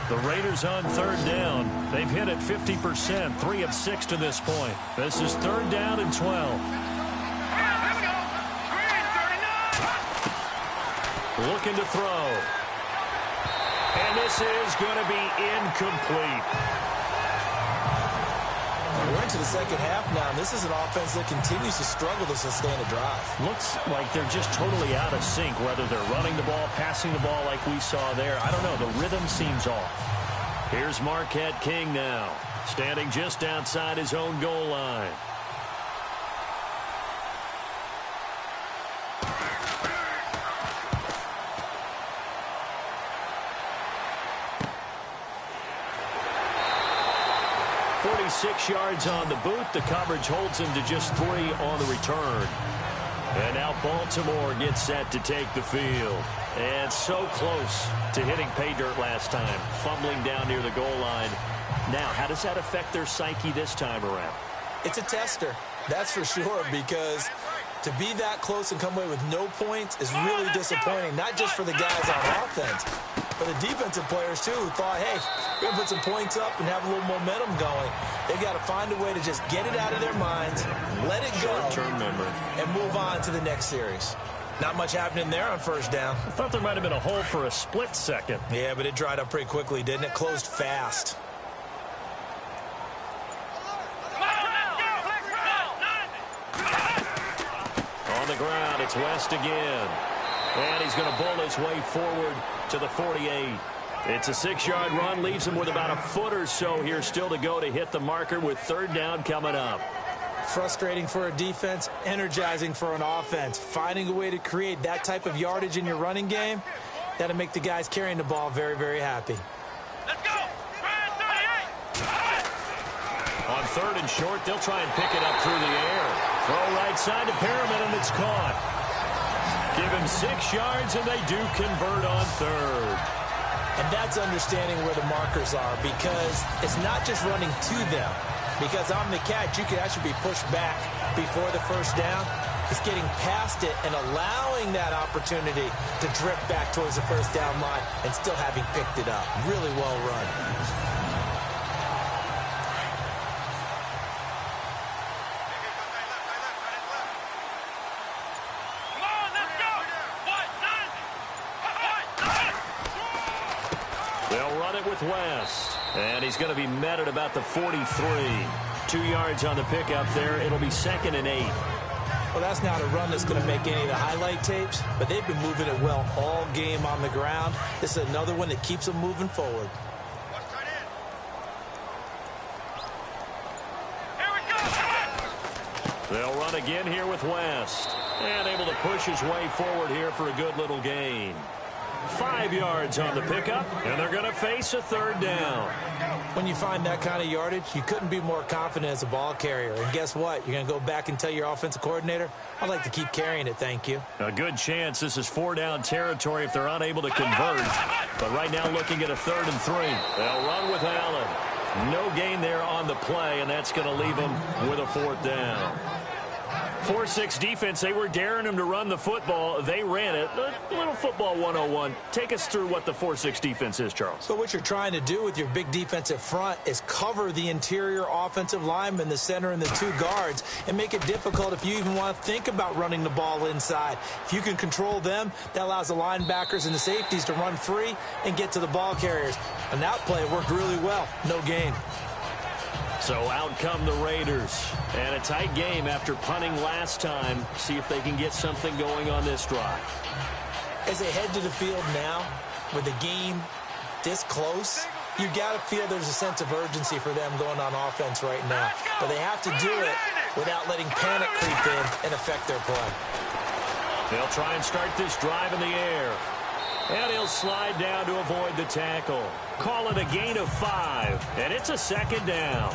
The Raiders on third down. They've hit it 50%, 3 of 6 to this point. This is third down and 12. Looking to throw. And this is going to be incomplete. We're into the second half now, and this is an offense that continues to struggle to sustain a drive. Looks like they're just totally out of sync, whether they're running the ball, passing the ball like we saw there. I don't know. The rhythm seems off. Here's Marquette King now, standing just outside his own goal line. Six yards on the boot. The coverage holds him to just 3 on the return. And now Baltimore gets set to take the field. And so close to hitting pay dirt last time, fumbling down near the goal line. Now, how does that affect their psyche this time around? It's a tester, that's for sure, because to be that close and come away with no points is really disappointing, not just for the guys on offense, but the defensive players, too, who thought, hey, we're going to put some points up and have a little momentum going. They've got to find a way to just get it out of their minds, let it go, short-term memory, and move on to the next series. Not much happening there on first down. I thought there might have been a hole for a split second. Yeah, but it dried up pretty quickly, didn't it? Closed fast. On the ground, it's West again. And he's going to bull his way forward to the 48. It's a 6-yard run, leaves him with about a foot or so here still to go to hit the marker with third down coming up. Frustrating for a defense, energizing for an offense. Finding a way to create that type of yardage in your running game, that'll make the guys carrying the ball very, very happy. Let's go! On third and short, they'll try and pick it up through the air. Throw right side to Perriman, and it's caught. Give him 6 yards, and they do convert on third. And that's understanding where the markers are, because it's not just running to them. Because on the catch, you can actually be pushed back before the first down. It's getting past it and allowing that opportunity to drip back towards the first down line and still having picked it up. Really well run. They'll run it with West. And he's going to be met at about the 43. 2 yards on the pickup there. It'll be 2nd and 8. Well, that's not a run that's going to make any of the highlight tapes, but they've been moving it well all game on the ground. This is another one that keeps them moving forward. Here we go! They'll run again here with West. And able to push his way forward here for a good little gain. 5 yards on the pickup, and they're going to face a third down. When you find that kind of yardage, you couldn't be more confident as a ball carrier. And guess what? You're going to go back and tell your offensive coordinator, I'd like to keep carrying it, thank you. A good chance this is 4-down territory if they're unable to convert. But right now looking at a 3rd and 3. They'll run with Allen. No gain there on the play, and that's going to leave them with a 4th down. 4-6 defense, they were daring him to run the football. They ran it. A little football 101. Take us through what the 4-6 defense is, Charles. So what you're trying to do with your big defensive front is cover the interior offensive lineman, the center, and the 2 guards, and make it difficult if you even want to think about running the ball inside. If you can control them, that allows the linebackers and the safeties to run free and get to the ball carriers. And that play worked really well. No gain. So out come the Raiders. And a tight game after punting last time. See if they can get something going on this drive. As they head to the field now, with the game this close, you've got to feel there's a sense of urgency for them going on offense right now. But they have to do it without letting panic creep in and affect their play. They'll try and start this drive in the air. And he'll slide down to avoid the tackle. Call it a gain of 5. And it's a 2nd down.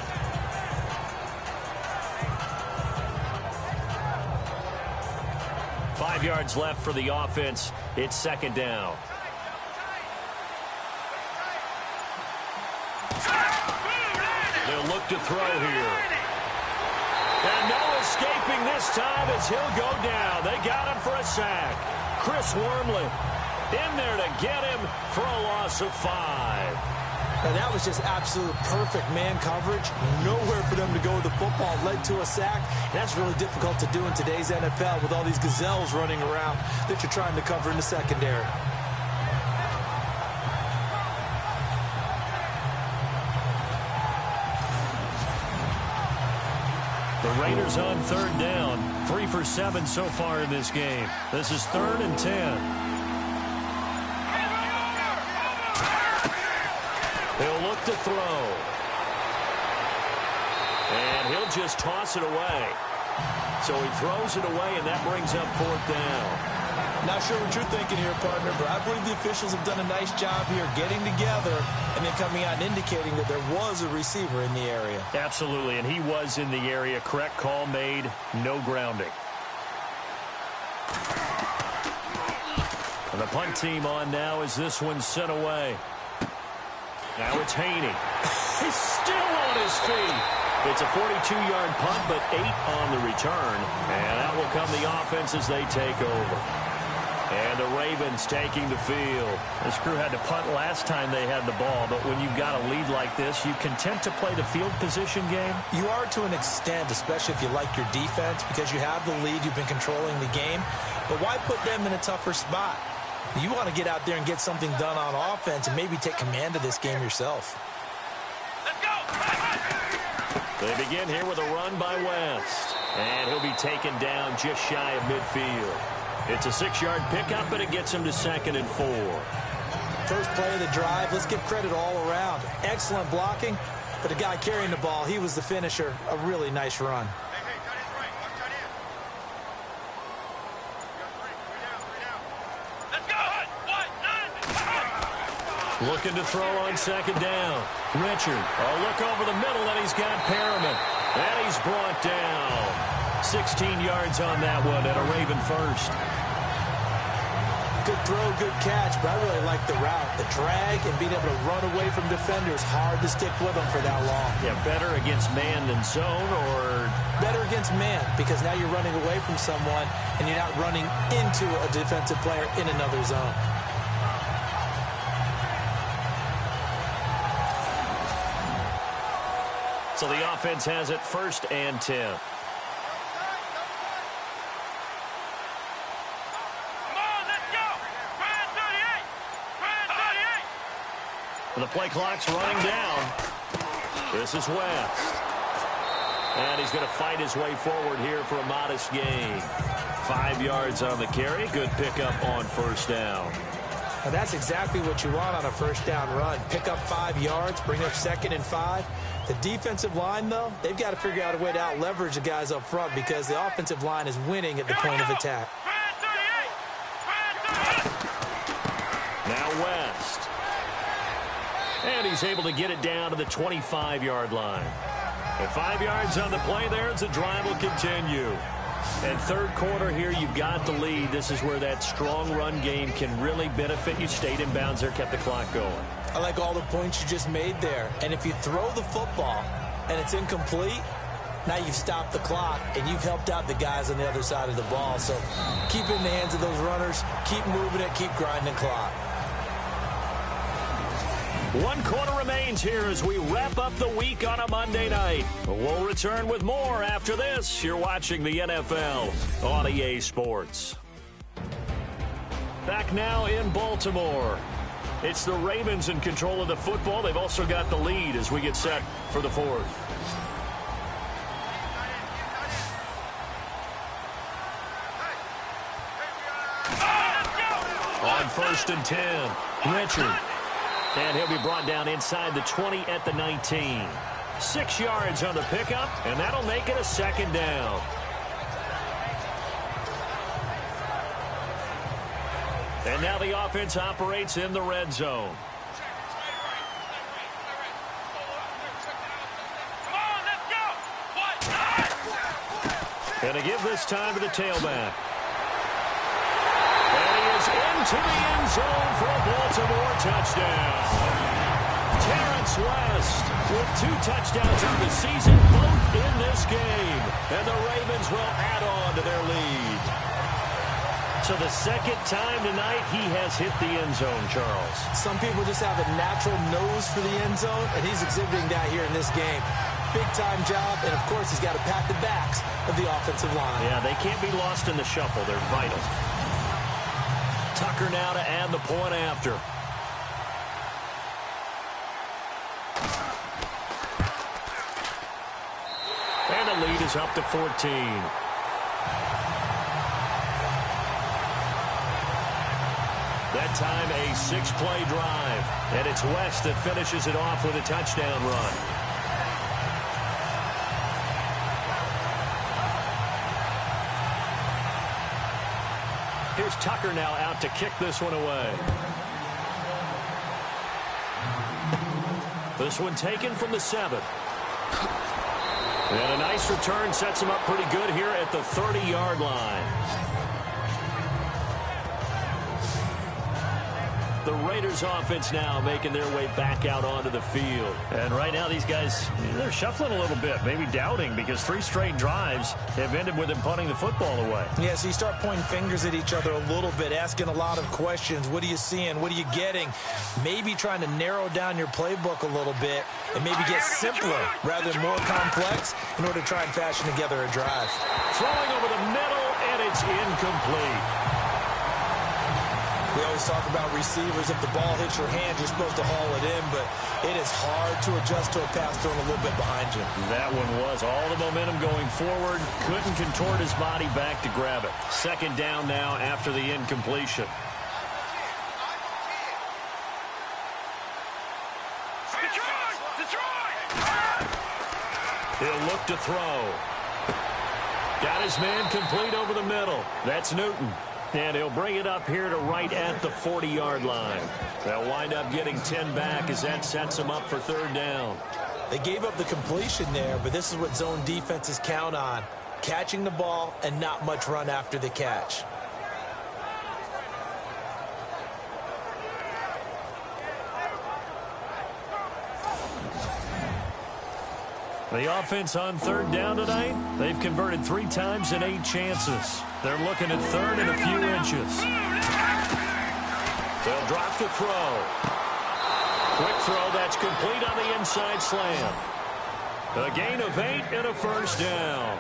Five yards left for the offense. It's 2nd down. They'll look to throw here. And no escaping this time as he'll go down. They got him for a sack. Chris Wormley in there to get him for a loss of 5. Now that was just absolute perfect man coverage. Nowhere for them to go with the football. Led to a sack. And that's really difficult to do in today's NFL with all these gazelles running around that you're trying to cover in the secondary. The Raiders on 3rd down. 3 for 7 so far in this game. This is 3rd and 10. He'll look to throw. And he'll just toss it away. So he throws it away, and that brings up 4th down. Not sure what you're thinking here, partner, but I believe the officials have done a nice job here getting together and then coming out and indicating that there was a receiver in the area. Absolutely, and he was in the area. Correct call made. No grounding. And the punt team on now as this one's sent away. Now it's Haney. He's still on his feet. It's a 42-yard punt, but 8 on the return. And that will come the offense as they take over. And the Ravens taking the field. This crew had to punt last time they had the ball, but when you've got a lead like this, you content to play the field position game? You are to an extent, especially if you like your defense, because you have the lead, you've been controlling the game. But why put them in a tougher spot? You want to get out there and get something done on offense and maybe take command of this game yourself. Let's go! They begin here with a run by West. And he'll be taken down just shy of midfield. It's a 6-yard pickup, and it gets him to 2nd and 4. First play of the drive, let's give credit all around. Excellent blocking, but the guy carrying the ball, he was the finisher. A really nice run. Looking to throw on 2nd down. Richard. Oh, look over the middle, and he's got Perriman. And he's brought down. 16 yards on that one, and a Raven first. Good throw, good catch, but I really like the route. The drag and being able to run away from defenders, hard to stick with them for that long. Yeah, better against man than zone, or? Better against man, because now you're running away from someone, and you're not running into a defensive player in another zone. So the offense has it 1st and 10. Come on, let's go. Try 38. Try 38. The play clock's running down. This is West. And he's going to fight his way forward here for a modest gain. 5 yards on the carry. Good pickup on 1st down. Now that's exactly what you want on a 1st down run. Pick up 5 yards, bring up 2nd and 5. The defensive line, though, they've got to figure out a way to out-leverage the guys up front because the offensive line is winning at the point of attack. Now West. And he's able to get it down to the 25-yard line. And 5 yards on the play there as the drive will continue. And 3rd quarter here, you've got the lead. This is where that strong run game can really benefit you. Stayed in bounds there, kept the clock going. I like all the points you just made there. And if you throw the football and it's incomplete, now you've stopped the clock and you've helped out the guys on the other side of the ball. So keep it in the hands of those runners. Keep moving it. Keep grinding the clock. 1 quarter remains here as we wrap up the week on a Monday night. We'll return with more after this. You're watching the NFL on EA Sports. Back now in Baltimore. It's the Ravens in control of the football. They've also got the lead as we get set for the 4th. On 1st and 10, Richard. And he'll be brought down inside the 20 at the 19. 6 yards on the pickup, and that'll make it a 2nd down. And now the offense operates in the red zone. And to give this time to the tailback. And he is into the end zone for a Baltimore touchdown. Terrence West with 2 touchdowns on the season, both in this game. And the Ravens will add on to their lead. So the 2nd time tonight he has hit the end zone, Charles. Some people just have a natural nose for the end zone, and he's exhibiting that here in this game. Big-time job, and of course he's got to pat the backs of the offensive line. Yeah, they can't be lost in the shuffle. They're vital. Tucker now to add the point after. And the lead is up to 14. That time a 6-play drive. And it's West that finishes it off with a touchdown run. Here's Tucker now out to kick this one away. This one taken from the 7. And a nice return sets him up pretty good here at the 30-yard line. The Raiders offense now making their way back out onto the field. And right now these guys, they're shuffling a little bit, maybe doubting, because 3 straight drives have ended with them punting the football away. Yeah, so you start pointing fingers at each other a little bit, asking a lot of questions. What are you seeing? What are you getting? Maybe trying to narrow down your playbook a little bit and maybe get simpler rather than more complex in order to try and fashion together a drive. Throwing over the middle, and it's incomplete. We always talk about receivers. If the ball hits your hand, you're supposed to haul it in, but it is hard to adjust to a pass thrown a little bit behind you. That one was all the momentum going forward. Couldn't contort his body back to grab it. Second down now after the incompletion. He'll look to throw. Got his man complete over the middle. That's Newton. And he'll bring it up here to right at the 40-yard line. They'll wind up getting 10 back as that sets them up for third down. They gave up the completion there, but this is what zone defenses count on. Catching the ball and not much run after the catch. The offense on third down tonight, they've converted 3 times in 8 chances. They're looking at third and a few inches. They'll drop the throw. Quick throw, that's complete on the inside slam. A gain of 8 and a first down.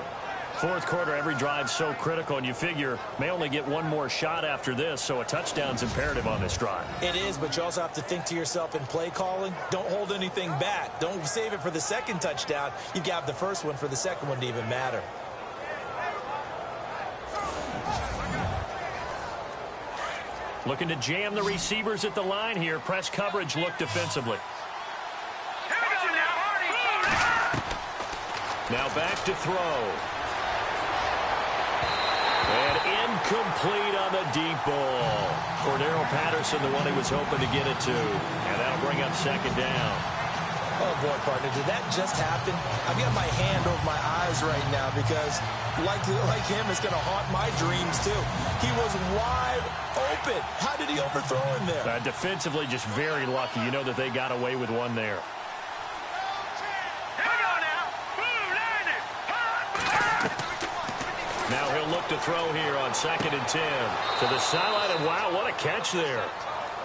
Fourth quarter, every drive so critical, and you figure may only get one more shot after this, so a touchdown's imperative on this drive. It is, but you also have to think to yourself in play calling, don't hold anything back. Don't save it for the second touchdown. You've got the first one for the second one to even matter. Looking to jam the receivers at the line here. Press coverage look defensively. Now back to throw. And incomplete on the deep ball. Cordero Patterson, the one he was hoping to get it to. And that'll bring up second down. Oh, boy, partner, did that just happen? I've got my hand over my eyes right now because, like him, it's going to haunt my dreams, too. He was wide open. How did he overthrow him there? Defensively, just very lucky. You know that they got away with one there. Now he'll look to throw here on 2nd and 10. To the sideline, and wow, what a catch there.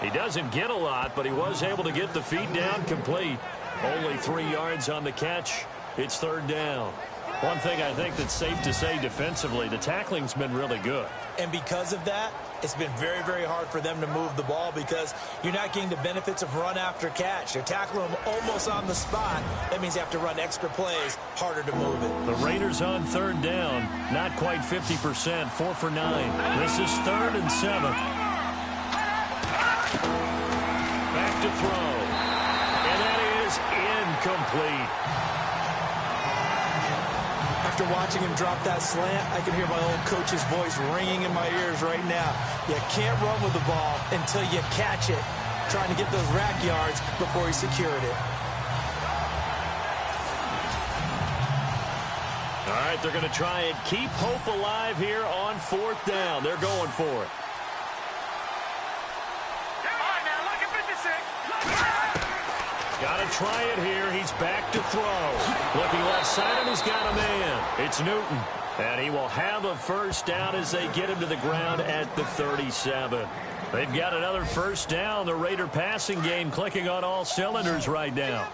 He doesn't get a lot, but he was able to get the feet down complete. Only 3 yards on the catch. It's third down. One thing I think that's safe to say defensively, the tackling's been really good. And because of that, it's been very, very hard for them to move the ball because you're not getting the benefits of run after catch. You're tackling them almost on the spot. That means you have to run extra plays, harder to move it. The Raiders on third down, not quite 50%, 4 for 9. This is 3rd and 7. Back to throw. And that is incomplete. After watching him drop that slant, I can hear my old coach's voice ringing in my ears right now. You can't run with the ball until you catch it. Trying to get those rack yards before he secured it. All right, they're going to try and keep hope alive here on 4th down. They're going for it. Got to try it here. He's back to throw. Looking left side, and he's got a man. It's Newton. And he will have a first down as they get him to the ground at the 37. They've got another first down. The Raider passing game clicking on all cylinders right now.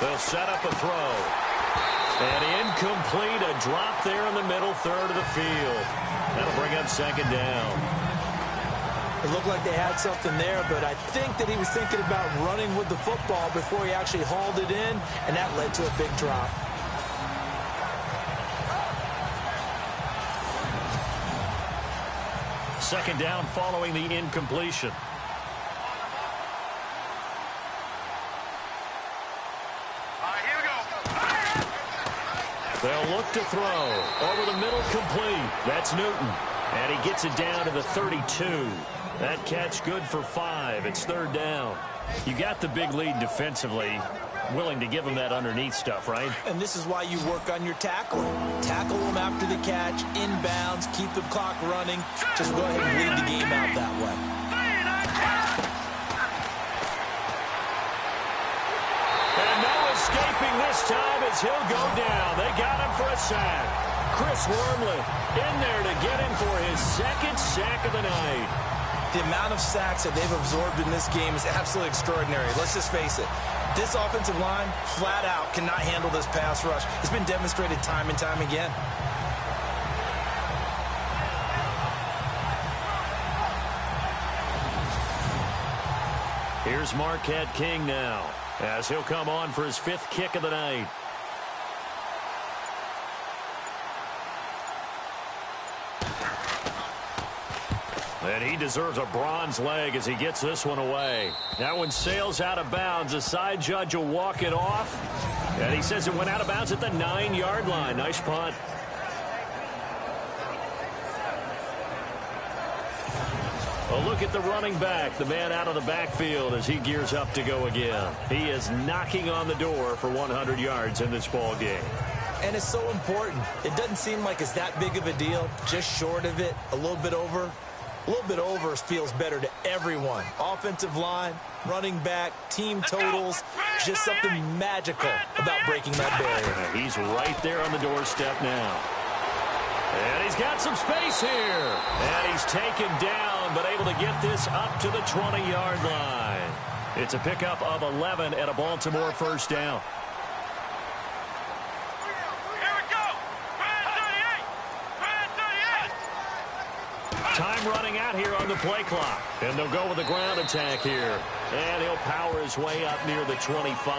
They'll set up a throw. And incomplete, a drop there in the middle third of the field. That'll bring up second down. It looked like they had something there, but I think that he was thinking about running with the football before he actually hauled it in, and that led to a big drop. Second down following the incompletion. They'll look to throw. Over the middle, complete. That's Newton. And he gets it down to the 32. That catch good for 5. It's third down. You got the big lead defensively. Willing to give them that underneath stuff, right? And this is why you work on your tackling. Tackle them after the catch, inbounds, keep the clock running. Just go ahead and lead the game out that way. And no escaping this time as he'll go down. They got him for a sack. Chris Wormley in there to get him for his second sack of the night. The amount of sacks that they've absorbed in this game is absolutely extraordinary. Let's just face it. This offensive line, flat out, cannot handle this pass rush. It's been demonstrated time and time again. Here's Marquette King now, as he'll come on for his 5th kick of the night. And he deserves a bronze leg as he gets this one away. That one sails out of bounds. The side judge will walk it off. And he says it went out of bounds at the 9-yard line. Nice punt. A look at the running back, the man out of the backfield as he gears up to go again. He is knocking on the door for 100 yards in this ball game. And it's so important. It doesn't seem like it's that big of a deal. Just short of it, a little bit over. A little bit over feels better to everyone. Offensive line, running back, team totals, just something magical about breaking that barrier. He's right there on the doorstep now. And he's got some space here. And he's taken down, but able to get this up to the 20-yard line. It's a pickup of 11 and a Baltimore first down. Time running out here on the play clock. And they'll go with a ground attack here. And he'll power his way up near the 25.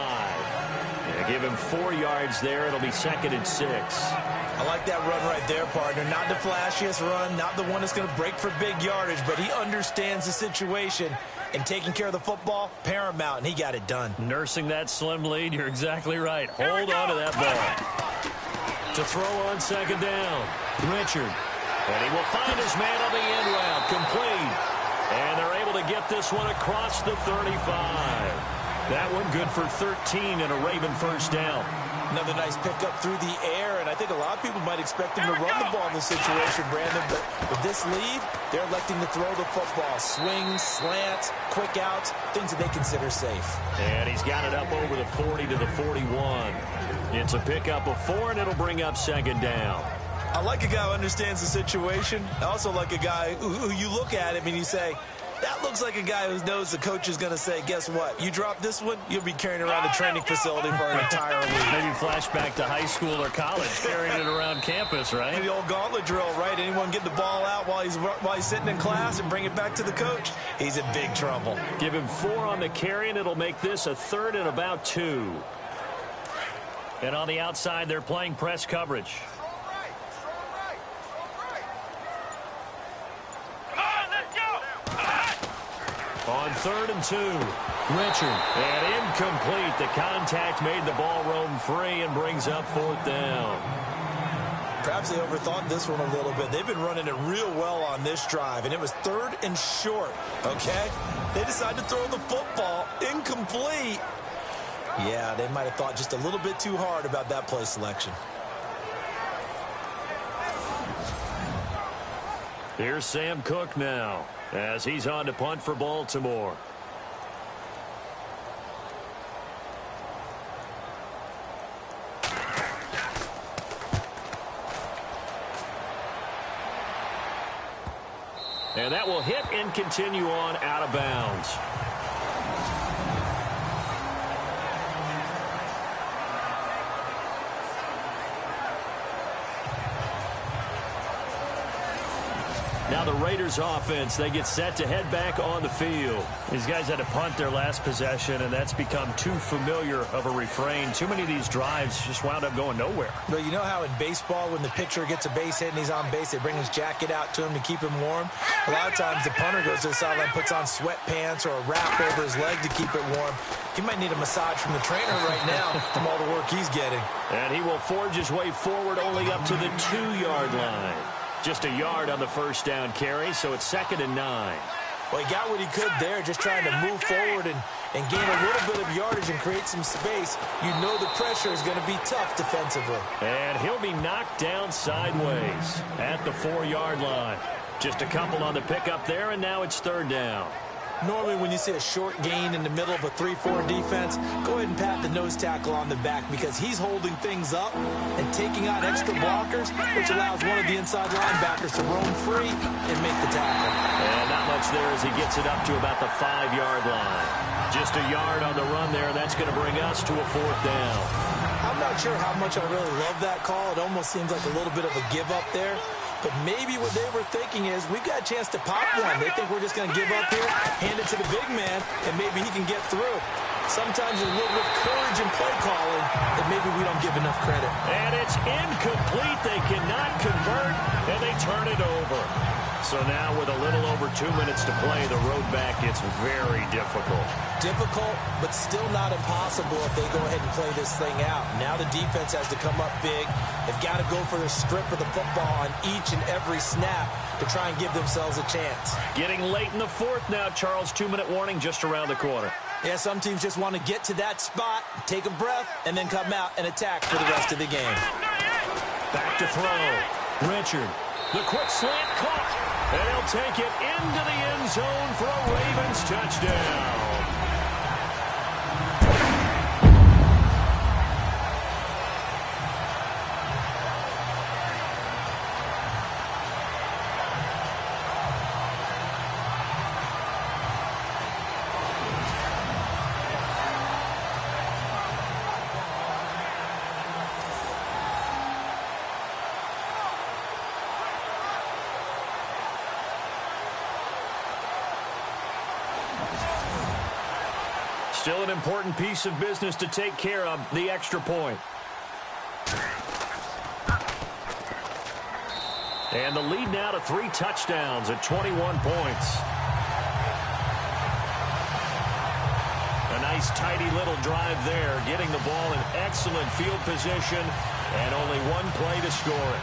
And give him 4 yards there. It'll be 2nd and 6. I like that run right there, partner. Not the flashiest run, not the one that's going to break for big yardage, but he understands the situation. And taking care of the football, paramount, and he got it done. Nursing that slim lead, you're exactly right. Hold on to that ball. To throw on 2nd down, Richard. And he will find his man on the end route, complete. And they're able to get this one across the 35. That one good for 13 and a Raven first down. Another nice pickup through the air, and I think a lot of people might expect him to run the ball in this situation, Brandon. But with this lead, they're electing to throw the football. Swings, slants, quick outs, things that they consider safe. And he's got it up over the 40 to the 41. It's a pickup of 4, and it'll bring up 2nd down. I like a guy who understands the situation. I also like a guy who you look at him and you say, that looks like a guy who knows the coach is going to say, guess what? You drop this one, you'll be carrying around the training facility for an entire week. Maybe flashback to high school or college, carrying it around campus, right? The old gauntlet drill, right? Anyone get the ball out while he's sitting in class and bring it back to the coach? He's in big trouble. Give him 4 on the carry, and it'll make this a 3rd and about 2. And on the outside, they're playing press coverage. On 3rd and 2, Richard. And incomplete. The contact made the ball roam free and brings up 4th down. Perhaps they overthought this one a little bit. They've been running it real well on this drive, and it was 3rd and short, okay? They decided to throw the football. Incomplete. Yeah, they might have thought just a little bit too hard about that play selection. Here's Sam Cook now, as he's on to punt for Baltimore. And that will hit and continue on out of bounds. Now the Raiders offense, they get set to head back on the field. These guys had to punt their last possession, and that's become too familiar of a refrain. Too many of these drives just wound up going nowhere. But you know how in baseball, when the pitcher gets a base hit and he's on base, they bring his jacket out to him to keep him warm? A lot of times the punter goes to the sideline, puts on sweatpants or a wrap over his leg to keep it warm. He might need a massage from the trainer right now from all the work he's getting. And he will forge his way forward only up to the 2-yard line. Just a yard on the first down carry, so it's 2nd and 9. Well, he got what he could there, just trying to move forward and gain a little bit of yardage and create some space. You know the pressure is going to be tough defensively. And he'll be knocked down sideways at the 4-yard line. Just a couple on the pickup there, and now it's 3rd down. Normally when you see a short gain in the middle of a 3-4 defense, go ahead and pat the nose tackle on the back because he's holding things up and taking out extra blockers, which allows one of the inside linebackers to roam free and make the tackle. And not much there as he gets it up to about the 5-yard line. Just a yard on the run there. That's going to bring us to a 4th down. I'm not sure how much I really love that call. It almost seems like a little bit of a give up there. But maybe what they were thinking is, we've got a chance to pop one. They think we're just going to give up here, hand it to the big man, and maybe he can get through. Sometimes there's a little bit of courage in play calling that maybe we don't give enough credit. And it's incomplete. They cannot convert, and they turn it over. So now with a little over 2 minutes to play, the road back gets very difficult. Difficult, but still not impossible if they go ahead and play this thing out. Now the defense has to come up big. They've got to go for the strip of the football on each and every snap to try and give themselves a chance. Getting late in the 4th now, Charles. 2-minute warning just around the corner. Yeah, some teams just want to get to that spot, take a breath, and then come out and attack for the rest of the game. Back to throw. Richard. The quick slant caught. And he'll take it into the end zone for a Ravens touchdown. Still an important piece of business to take care of, the extra point. And the lead now to 3 touchdowns at 21 points. A nice, tidy little drive there, getting the ball in excellent field position, and only one play to score it.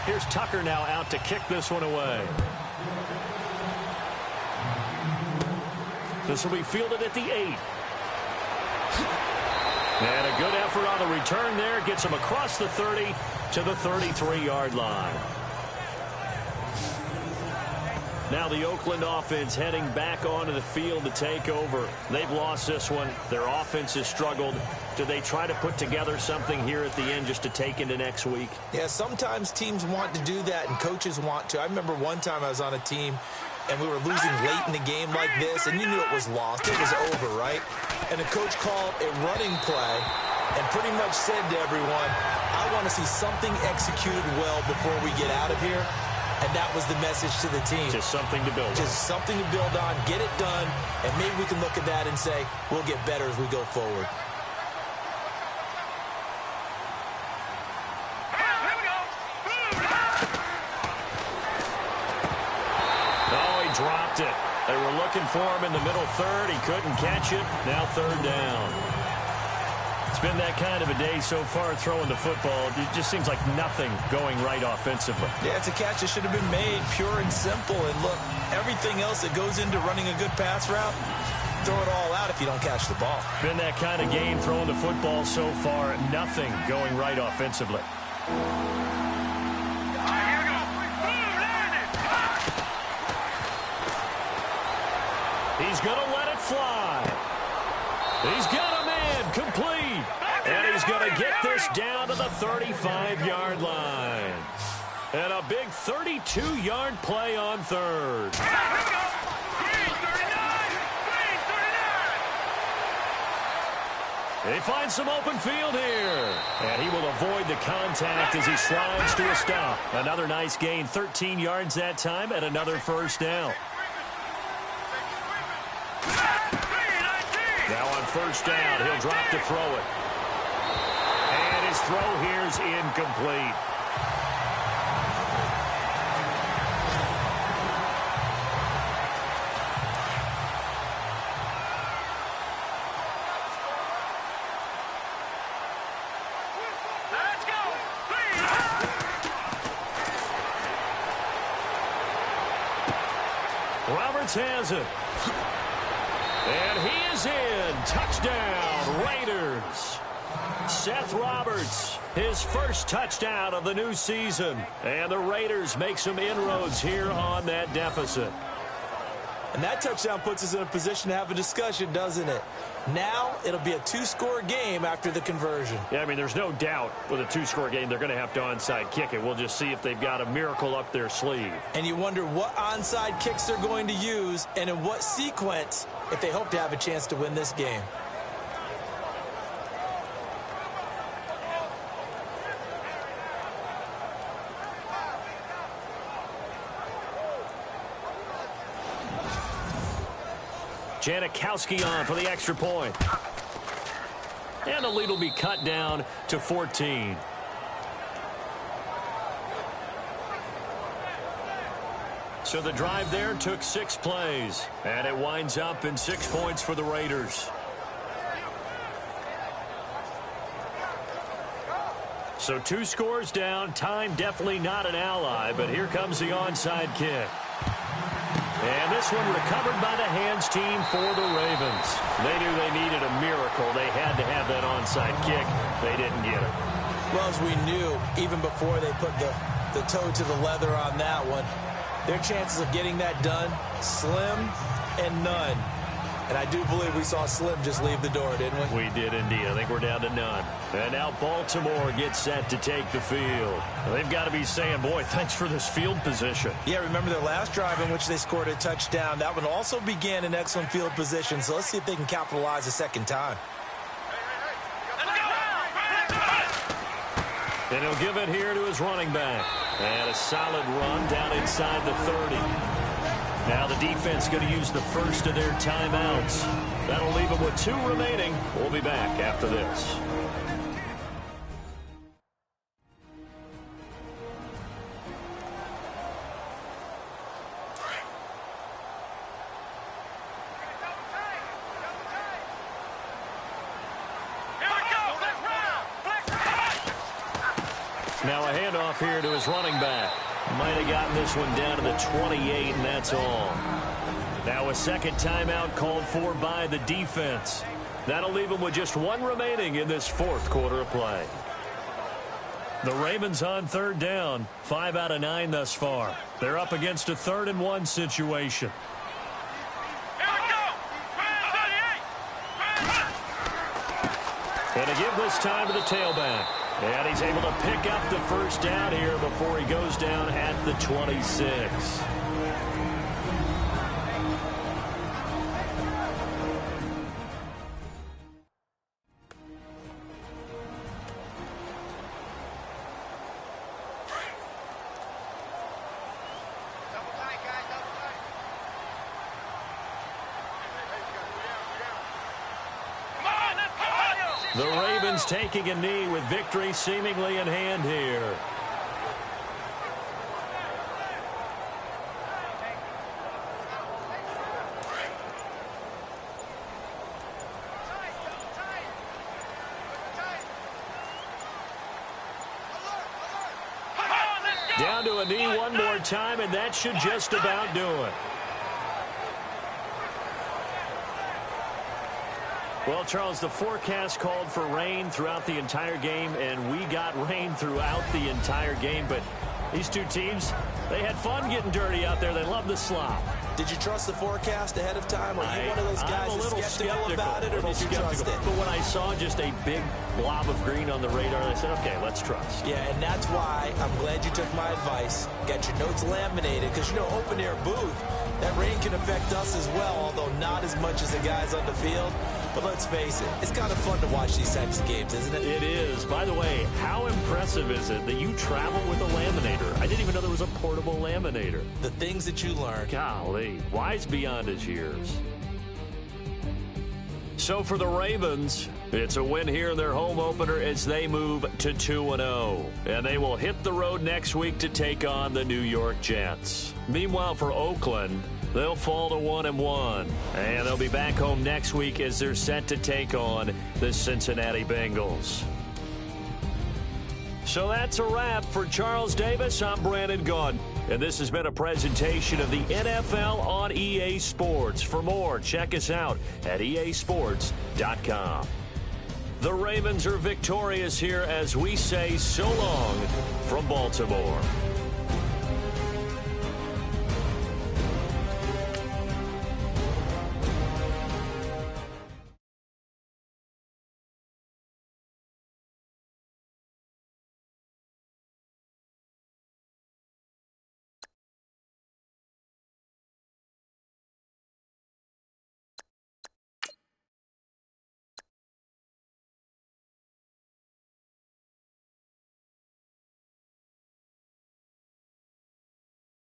Here's Tucker now out to kick this one away. This will be fielded at the 8. And a good effort on the return there. Gets him across the 30 to the 33-yard line. Now the Oakland offense heading back onto the field to take over. They've lost this one. Their offense has struggled. Do they try to put together something here at the end just to take into next week? Yeah, sometimes teams want to do that and coaches want to. I remember one time I was on a team and we were losing late in the game like this, and you knew it was lost. It was over, right? And the coach called a running play and pretty much said to everyone, I want to see something executed well before we get out of here. And that was the message to the team. Just something to build on. Just something to build on, get it done, and maybe we can look at that and say, we'll get better as we go forward. Oh, he dropped it. They were looking for him in the middle third. He couldn't catch it. Now 3rd down. It's been that kind of a day so far throwing the football. It just seems like nothing going right offensively. Yeah, it's a catch that should have been made, pure and simple. And look, everything else that goes into running a good pass route, throw it all out if you don't catch the ball. Been that kind of game throwing the football so far. Nothing going right offensively. He's going to let it fly. He's got a man complete. And he's going to get this down to the 35-yard line. And a big 32-yard play on 3rd. They find some open field here. And he will avoid the contact as he slides to a stop. Another nice gain, 13 yards that time, and another 1st down. Now on 1st down, he'll drop to throw it. And his throw here's incomplete. Let's go. Roberts has it. And he is in. Touchdown, Raiders. Seth Roberts, his first touchdown of the new season. And the Raiders make some inroads here on that deficit. And that touchdown puts us in a position to have a discussion, doesn't it? Now it'll be a two-score game after the conversion. Yeah, I mean, there's no doubt with a two-score game they're going to have to onside kick it. We'll just see if they've got a miracle up their sleeve. And you wonder what onside kicks they're going to use and in what sequence if they hope to have a chance to win this game. Janikowski on for the extra point. And the lead will be cut down to 14. So the drive there took 6 plays. And it winds up in 6 points for the Raiders. So 2 scores down. Time definitely not an ally. But here comes the onside kick. And this one recovered by the hands team for the Ravens. They knew they needed a miracle. They had to have that onside kick. They didn't get it. Well, as we knew, even before they put the toe to the leather on that one, their chances of getting that done, slim and none. And I do believe we saw Slim just leave the door, didn't we? We did indeed. I think we're down to none. And now Baltimore gets set to take the field. They've got to be saying, boy, thanks for this field position. Yeah, remember their last drive in which they scored a touchdown. That one also began in excellent field position. So let's see if they can capitalize a second time. And he'll give it here to his running back. And a solid run down inside the 30. Now the defense going to use the first of their timeouts. That'll leave them with 2 remaining. We'll be back after this. Now a handoff here to his running back. Might have gotten this one down to the 28, and that's all. Now a second timeout called for by the defense. That'll leave them with just 1 remaining in this 4th quarter of play. The Ravens on 3rd down, 5 out of 9 thus far. They're up against a 3rd and 1 situation. And to give this time to the tailback. And he's able to pick up the first down here before he goes down at the 26. The Ravens taking a knee with victory seemingly in hand here. Down to a knee one more time, and that should just about do it. Well, Charles, the forecast called for rain throughout the entire game, and we got rain throughout the entire game. But these two teams, they had fun getting dirty out there. They love the slop. Did you trust the forecast ahead of time? Are you one of those guys that's skeptical about it, or did you trust it? But when I saw just a big blob of green on the radar, I said, okay, let's trust. Yeah, and that's why I'm glad you took my advice. Got your notes laminated, because, you know, open-air booth, that rain can affect us as well, although not as much as the guys on the field. But let's face it, it's kind of fun to watch these types of games, isn't it? It is. By the way, how impressive is it that you travel with a laminator? I didn't even know there was a portable laminator. The things that you learn. Golly, wise beyond his years. So for the Ravens, it's a win here in their home opener as they move to 2-0. And they will hit the road next week to take on the New York Jets. Meanwhile, for Oakland, they'll fall to 1-1. And they'll be back home next week as they're set to take on the Cincinnati Bengals. So that's a wrap. For Charles Davis, I'm Brandon Gaudin. And this has been a presentation of the NFL on EA Sports. For more, check us out at easports.com. The Ravens are victorious here as we say so long from Baltimore.